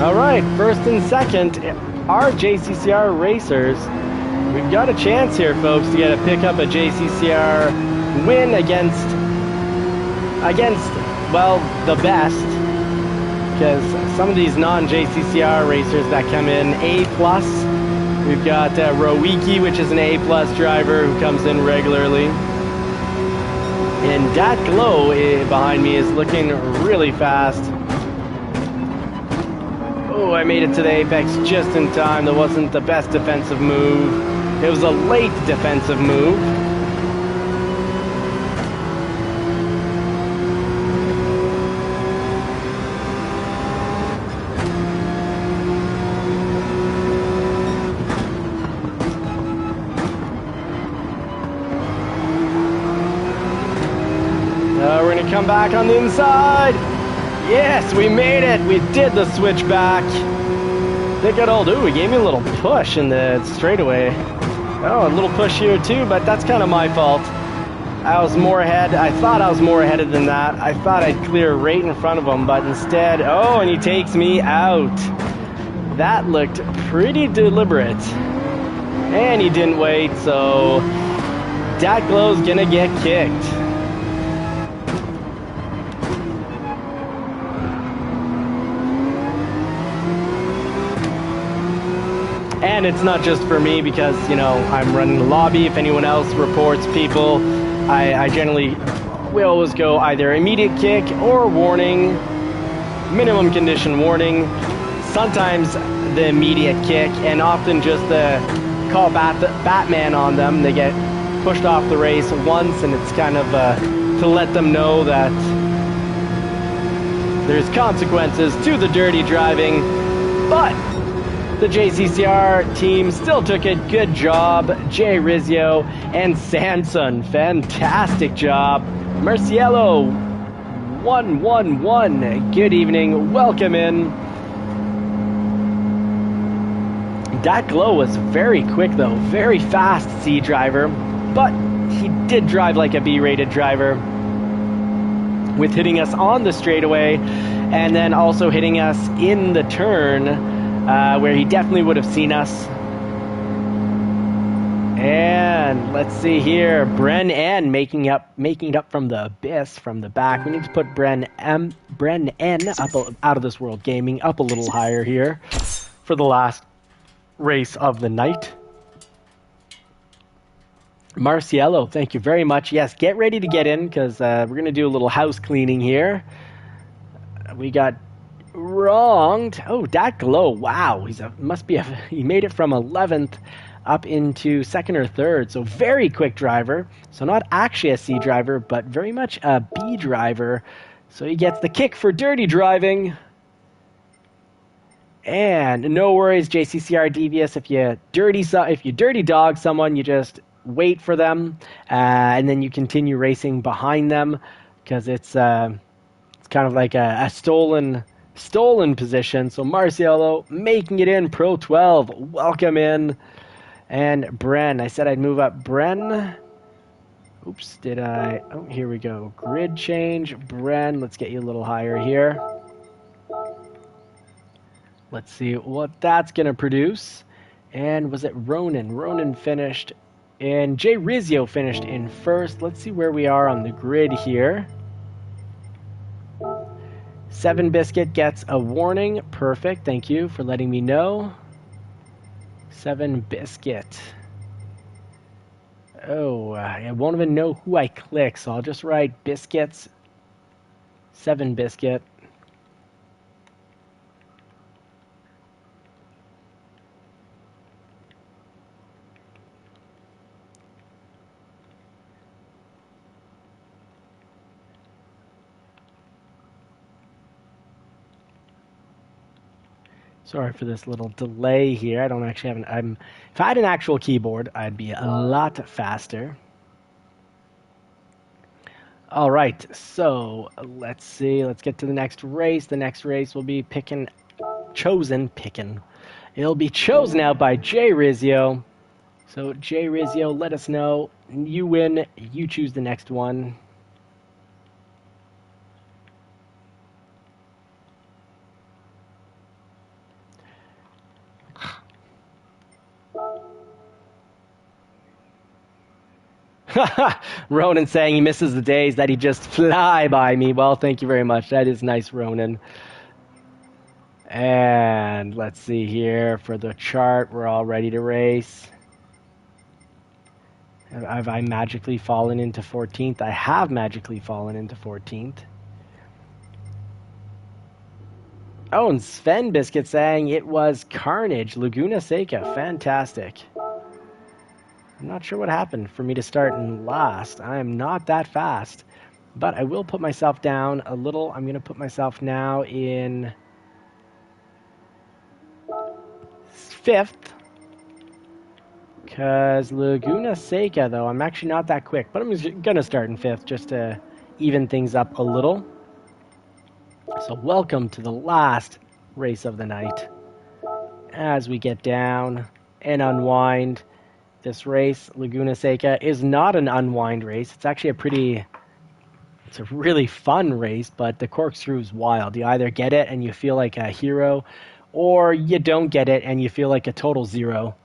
All right, first and second are JCCR racers. We've got a chance here, folks, to get a pick up a JCCR win against well, the best, because some of these non-JCCR racers that come in A+, we've got Rowicki, which is an A+ driver who comes in regularly. And Dat Glow behind me is looking really fast. Oh, I made it to the apex just in time. That wasn't the best defensive move. It was a late defensive move. We're going to come back on the inside. Yes, we made it. We did the switchback. They got old. Ooh, he gave me a little push in the straightaway. Oh, a little push here too, but that's kind of my fault. I was more ahead. I thought I was more ahead than that. I thought I'd clear right in front of him, but instead, oh, and he takes me out. That looked pretty deliberate. And he didn't wait, so Dat Glow's gonna get kicked. And it's not just for me because, you know, I'm running the lobby. If anyone else reports people, I generally will always go either immediate kick or warning, minimum condition warning, sometimes the immediate kick, and often just the call Batman on them. They get pushed off the race once, and it's kind of to let them know that there's consequences to the dirty driving. But the JCCR team still took it. Good job, Jay Rizzio and Sanson. Fantastic job. Marciello, 111. Good evening. Welcome in. Dat Glow was very quick, though. Very fast C driver. But he did drive like a B-rated driver, with hitting us on the straightaway and then also hitting us in the turn. Where he definitely would have seen us. And let's see here, Bren N making it up from the abyss, from the back. We need to put Bren N up out of this world gaming up a little higher here for the last race of the night. Marciello, thank you very much. Yes, get ready to get in because we're gonna do a little house cleaning here. We got wronged. Oh, Dat Glow. Wow, he made it from 11th up into second or third. So very quick driver. So not actually a C driver, but very much a B driver. So he gets the kick for dirty driving. And no worries, JCCR Devious. If you dirty dog someone, you just wait for them, and then you continue racing behind them, because it's kind of like a stolen position. So Marciello making it in Pro 12. Welcome in. And Bren, I said I'd move up Bren. Oops, did I? Oh, here we go. Grid change. Bren, let's get you a little higher here. Let's see what that's going to produce. And was it Ronan? Ronan finished, and Jay Rizio finished in first. Let's see where we are on the grid here. 7 Biscuit gets a warning. Perfect. Thank you for letting me know. 7 Biscuit. Oh, I won't even know who I click, so I'll just write Biscuits. 7 Biscuit. Sorry for this little delay here. I don't actually have if I had an actual keyboard, I'd be a lot faster. All right, so let's see. Let's get to the next race. The next race will be chosen It'll be chosen out by Jay Rizio. So Jay Rizio, let us know. You win. You choose the next one. Ronan saying he misses the days that he just fly by me. Well, thank you very much. That is nice, Ronan. And let's see here for the chart. We're all ready to race. Have I magically fallen into 14th? I have magically fallen into 14th. Oh, and Sven Biscuit saying it was Carnage. Laguna Seca. Fantastic. I'm not sure what happened for me to start in last. I am not that fast. But I will put myself down a little. I'm going to put myself now in 5th. Because Laguna Seca, though, I'm actually not that quick. But I'm going to start in 5th just to even things up a little. So welcome to the last race of the night. As we get down and unwind. This race, Laguna Seca, is not an unwind race. It's actually it's a really fun race, but the corkscrew is wild. You either get it and you feel like a hero, or you don't get it and you feel like a total zero.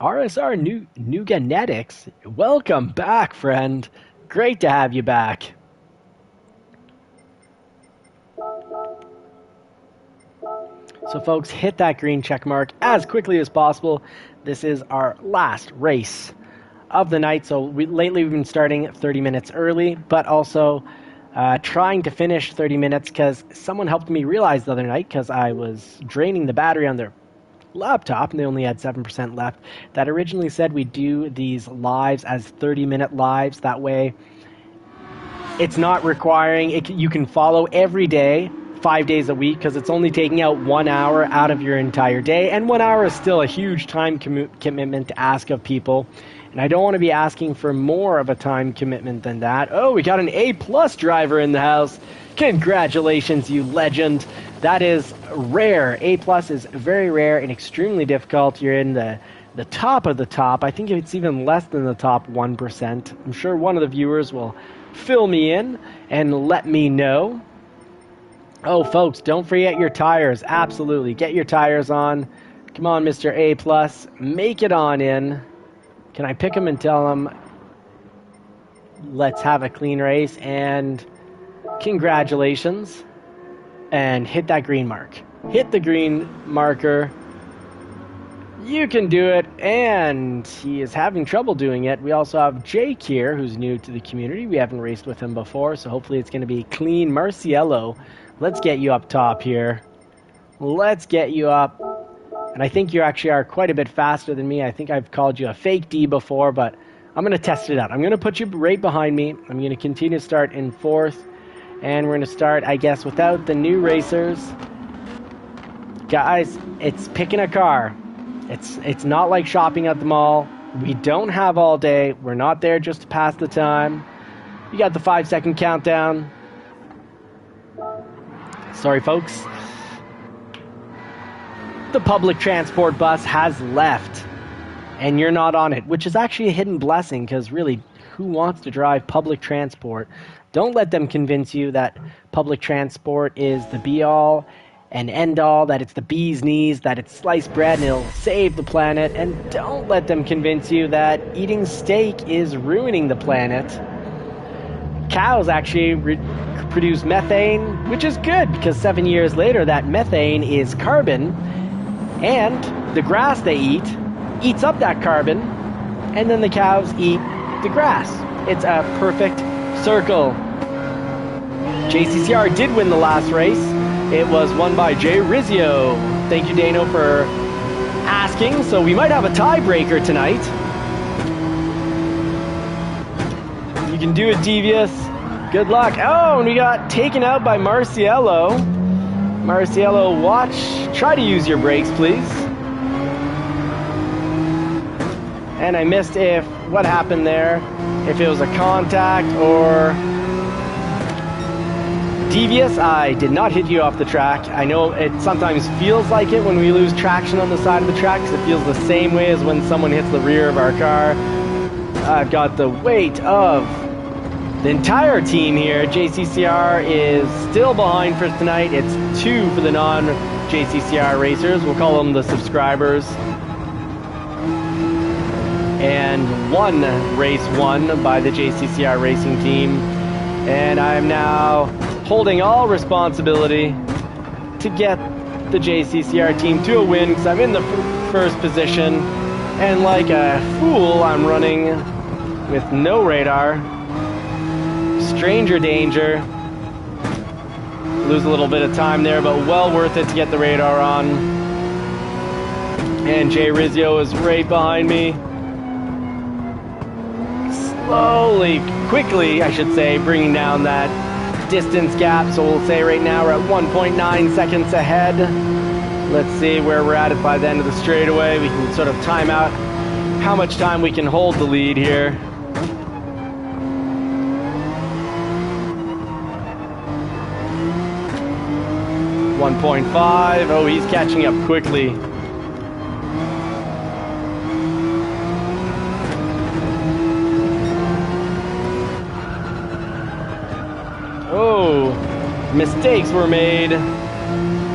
RSR Nuganetics, welcome back, friend. Great to have you back. So folks, hit that green check mark as quickly as possible. This is our last race of the night. So lately we've been starting 30 minutes early, but also trying to finish 30 minutes because someone helped me realize the other night, because I was draining the battery on their laptop and they only had 7% left, that originally said we do these lives as 30-minute lives. That way it's not requiring you can follow every day, 5 days a week, because it's only taking out 1 hour out of your entire day, and 1 hour is still a huge time commitment to ask of people, and I don't want to be asking for more of a time commitment than that. Oh, we got an A+ driver in the house. Congratulations, you legend. That is rare. A+ is very rare and extremely difficult. You're in the top of the top. I think it's even less than the top 1%. I'm sure one of the viewers will fill me in and let me know. Oh, folks, don't forget your tires. Absolutely. Get your tires on. Come on, Mr. A+. Make it on in. Can I pick him and tell him, let's have a clean race, and congratulations. And hit that green mark. Hit the green marker. You can do it, and he is having trouble doing it. We also have Jake here, who's new to the community. We haven't raced with him before, so hopefully it's going to be clean. Marciello, let's get you up top here. Let's get you up. And I think you actually are quite a bit faster than me. I think I've called you a fake D before, but I'm going to test it out. I'm going to put you right behind me. I'm going to continue to start in 4th. And we're going to start, I guess, without the new racers. Guys, it's picking a car. It's not like shopping at the mall. We don't have all day. We're not there just to pass the time. You got the 5-second countdown. Sorry, folks. The public transport bus has left, and you're not on it, which is actually a hidden blessing, because really, who wants to drive public transport? Don't let them convince you that public transport is the be-all and end-all, that it's the bee's knees, that it's sliced bread and it'll save the planet, and don't let them convince you that eating steak is ruining the planet. Cows actually produce methane, which is good, because 7 years later that methane is carbon, and the grass they eat eats up that carbon, and then the cows eat the grass. It's a perfect circle. JCCR did win the last race. It was won by Jay Rizzio. Thank you, Dano, for asking. So we might have a tiebreaker tonight. You can do it, Devious. Good luck. Oh, and we got taken out by Marciello. Marciello, watch. Try to use your brakes, please. And I missed what happened there. If it was a contact or... Devious, I did not hit you off the track. I know it sometimes feels like it when we lose traction on the side of the track, because it feels the same way as when someone hits the rear of our car. I've got the weight of the entire team here. JCCR is still behind for tonight. It's 2 for the non-JCCR racers. We'll call them the subscribers. And 1 race won by the JCCR racing team. And I'm now holding all responsibility to get the JCCR team to a win, because I'm in the first position, and like a fool I'm running with no radar. Stranger danger. Lose a little bit of time there, but well worth it to get the radar on. And Jay Rizzio is right behind me. Slowly, quickly I should say, bringing down that distance gap. So we'll say right now we're at 1.9 seconds ahead. Let's see where we're at by the end of the straightaway. We can sort of time out how much time we can hold the lead here. .5. Oh, he's catching up quickly. Oh, mistakes were made.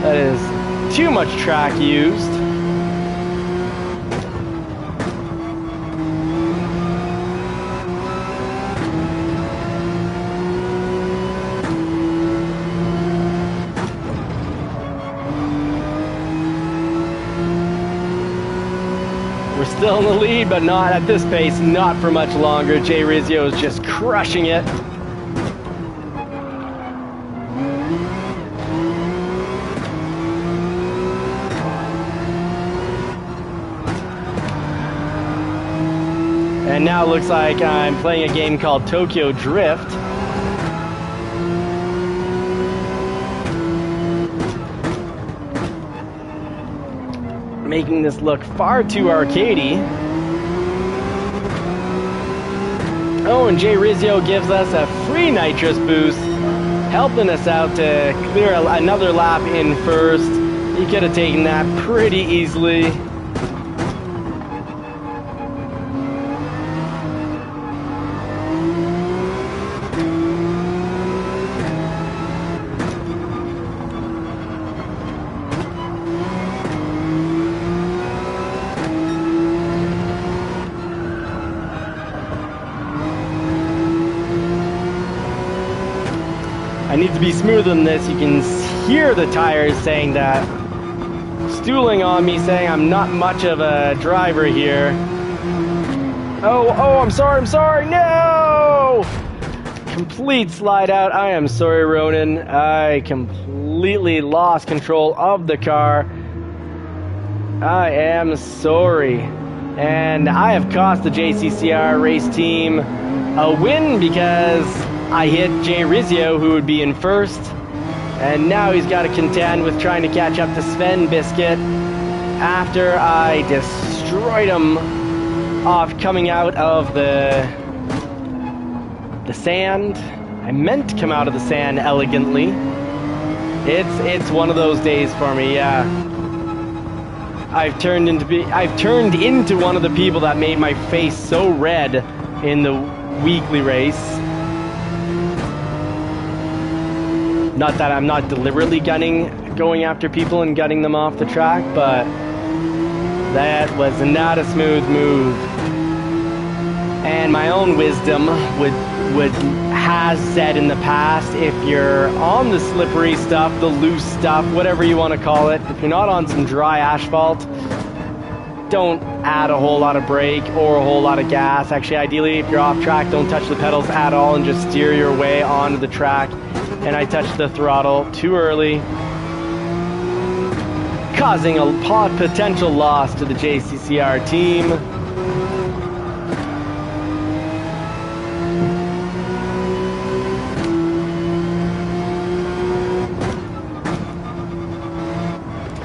That is too much track used. We're still in the lead, but not at this pace, not for much longer. Jay Rizzio is just crushing it. And now it looks like I'm playing a game called Tokyo Drift. Making this look far too arcadey. Oh, and Jay Rizzio gives us a free nitrous boost, helping us out to clear another lap in first. He could have taken that pretty easily. I need to be smoother than this. You can hear the tires saying that stooling on me, saying I'm not much of a driver here. Oh, I'm sorry, no! Complete slide out. I am sorry, Ronan. I completely lost control of the car. I am sorry. And I have cost the JCCR race team a win because I hit Jay Rizzio, who would be in first. And now he's got to contend with trying to catch up to Sven Biscuit after I destroyed him off coming out of the sand. I meant to come out of the sand elegantly. It's one of those days for me, yeah. I've turned into one of the people that made my face so red in the weekly race. Not that I'm not deliberately going after people and gutting them off the track, but that was not a smooth move. And my own wisdom has said in the past, if you're on the slippery stuff, the loose stuff, whatever you want to call it, if you're not on some dry asphalt, don't add a whole lot of brake or a whole lot of gas. Actually, ideally, if you're off track, don't touch the pedals at all and just steer your way onto the track. And I touched the throttle too early, causing a potential loss to the JCCR team.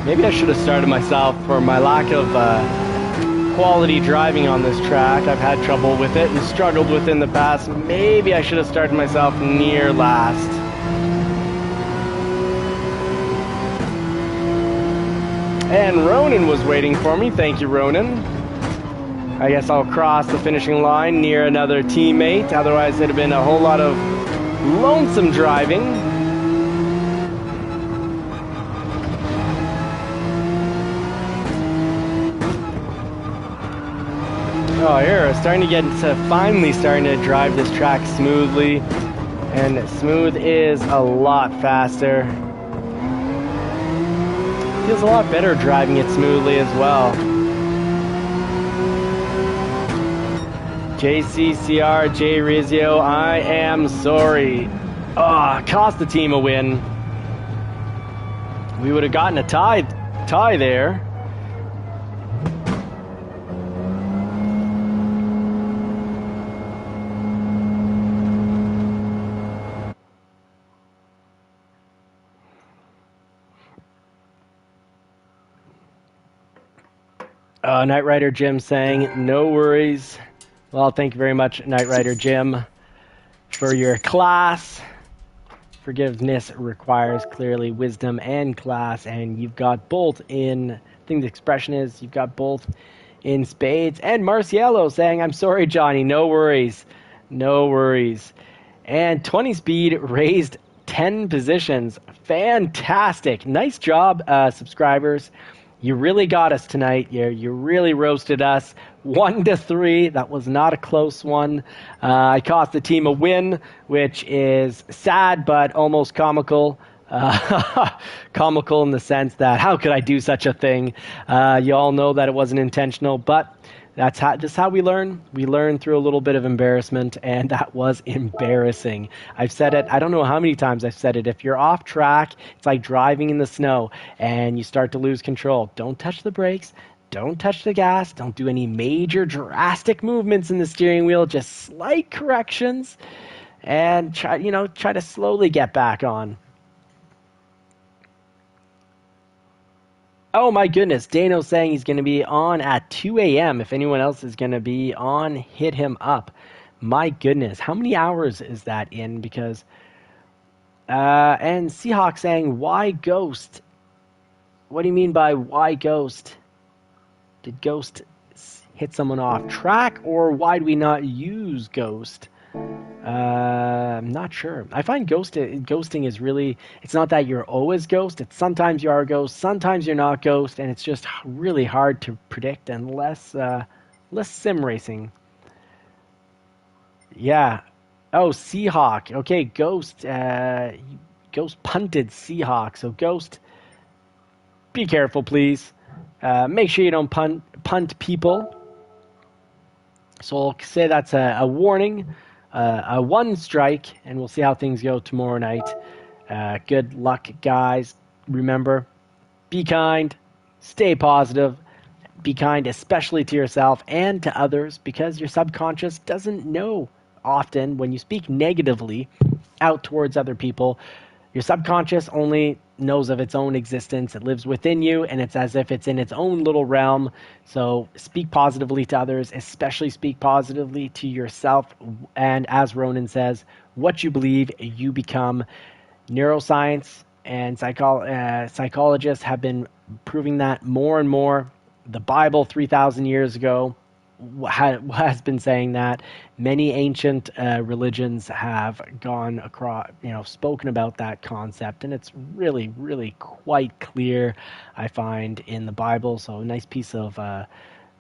Maybe I should have started myself for my lack of quality driving on this track. I've had trouble with it and struggled with it in the past. Maybe I should have started myself near last. And Ronan was waiting for me. Thank you, Ronan. I guess I'll cross the finishing line near another teammate. Otherwise, it'd have been a whole lot of lonesome driving. Oh, here, finally starting to drive this track smoothly. And smooth is a lot faster. Feels a lot better driving it smoothly as well. JCCR, Jay Rizzio, I am sorry. Cost the team a win. We would have gotten a tie there. Knight Rider Jim saying, no worries. Well, thank you very much, Knight Rider Jim, for your class. Forgiveness requires clearly wisdom and class, and you've got both in, I think the expression is, you've got both in spades. And Marciello saying, I'm sorry, Johnny, no worries. No worries. And 20 speed raised 10 positions. Fantastic. Nice job, subscribers. You really got us tonight. You really roasted us. 1-3. That was not a close one. I cost the team a win, which is sad but almost comical. Comical in the sense that how could I do such a thing? You all know that it wasn't intentional, but that's how we learn. We learn through a little bit of embarrassment, and that was embarrassing. I've said it, I don't know how many times I've said it. If you're off track, it's like driving in the snow, and you start to lose control. Don't touch the brakes. Don't touch the gas. Don't do any major drastic movements in the steering wheel. Just slight corrections, and try to slowly get back on. Oh my goodness, Dano's saying he's going to be on at 2 a.m. If anyone else is going to be on, hit him up. My goodness, how many hours is that in? Because, and Seahawk saying, why Ghost? What do you mean by why Ghost? Did Ghost hit someone off track, or why do we not use Ghost? I'm not sure. I find ghosting is really, it's not that you're always ghost, it's sometimes you are ghost, sometimes you're not ghost, and it's just really hard to predict and less sim racing. Yeah. Oh, Seahawk. Okay, Ghost punted Seahawk. So Ghost be careful, please. Make sure you don't punt people. So I'll say that's a warning, a one strike, and we'll see how things go tomorrow night. Good luck, guys. Remember, be kind, stay positive, be kind especially to yourself and to others, because your subconscious doesn't know often when you speak negatively out towards other people. Your subconscious only knows of its own existence. It lives within you, and it's as if it's in its own little realm. So speak positively to others, especially speak positively to yourself. And as Ronan says, what you believe, you become. Neuroscience and psychologists have been proving that more and more. The Bible 3,000 years ago has been saying that. Many ancient religions have gone across, spoken about that concept, and it's really, really quite clear, I find, in the Bible. So a nice piece of,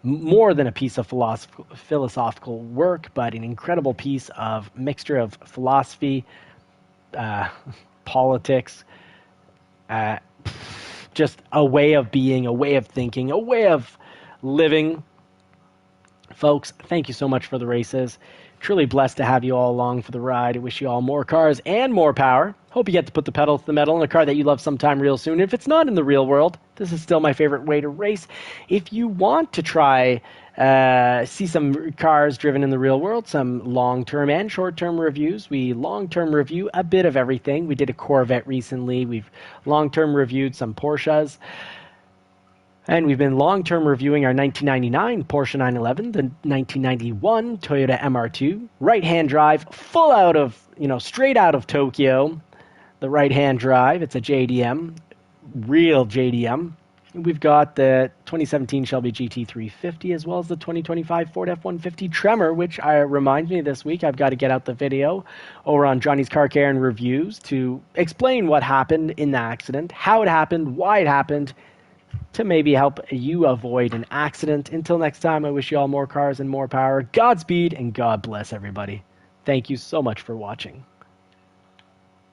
more than a piece of philosophical work, but an incredible piece of mixture of philosophy, politics, just a way of being, a way of thinking, a way of living. Folks, thank you so much for the races. Truly blessed to have you all along for the ride. I wish you all more cars and more power. Hope you get to put the pedal to the metal in a car that you love sometime real soon. If it's not in the real world, this is still my favorite way to race. If you want to try, see some cars driven in the real world, some long-term and short-term reviews. We long-term review a bit of everything. We did a Corvette recently. We've long-term reviewed some Porsches. And we've been long-term reviewing our 1999 Porsche 911, the 1991 Toyota MR2, right-hand drive, full out of, straight out of Tokyo. The right-hand drive, it's a JDM, real JDM. We've got the 2017 Shelby GT350 as well as the 2025 Ford F-150 Tremor, which reminds me this week I've got to get out the video over on Johnny's Car Care and Reviews to explain what happened in the accident, how it happened, why it happened, to maybe help you avoid an accident. Until next time, I wish you all more cars and more power. Godspeed and God bless everybody. Thank you so much for watching.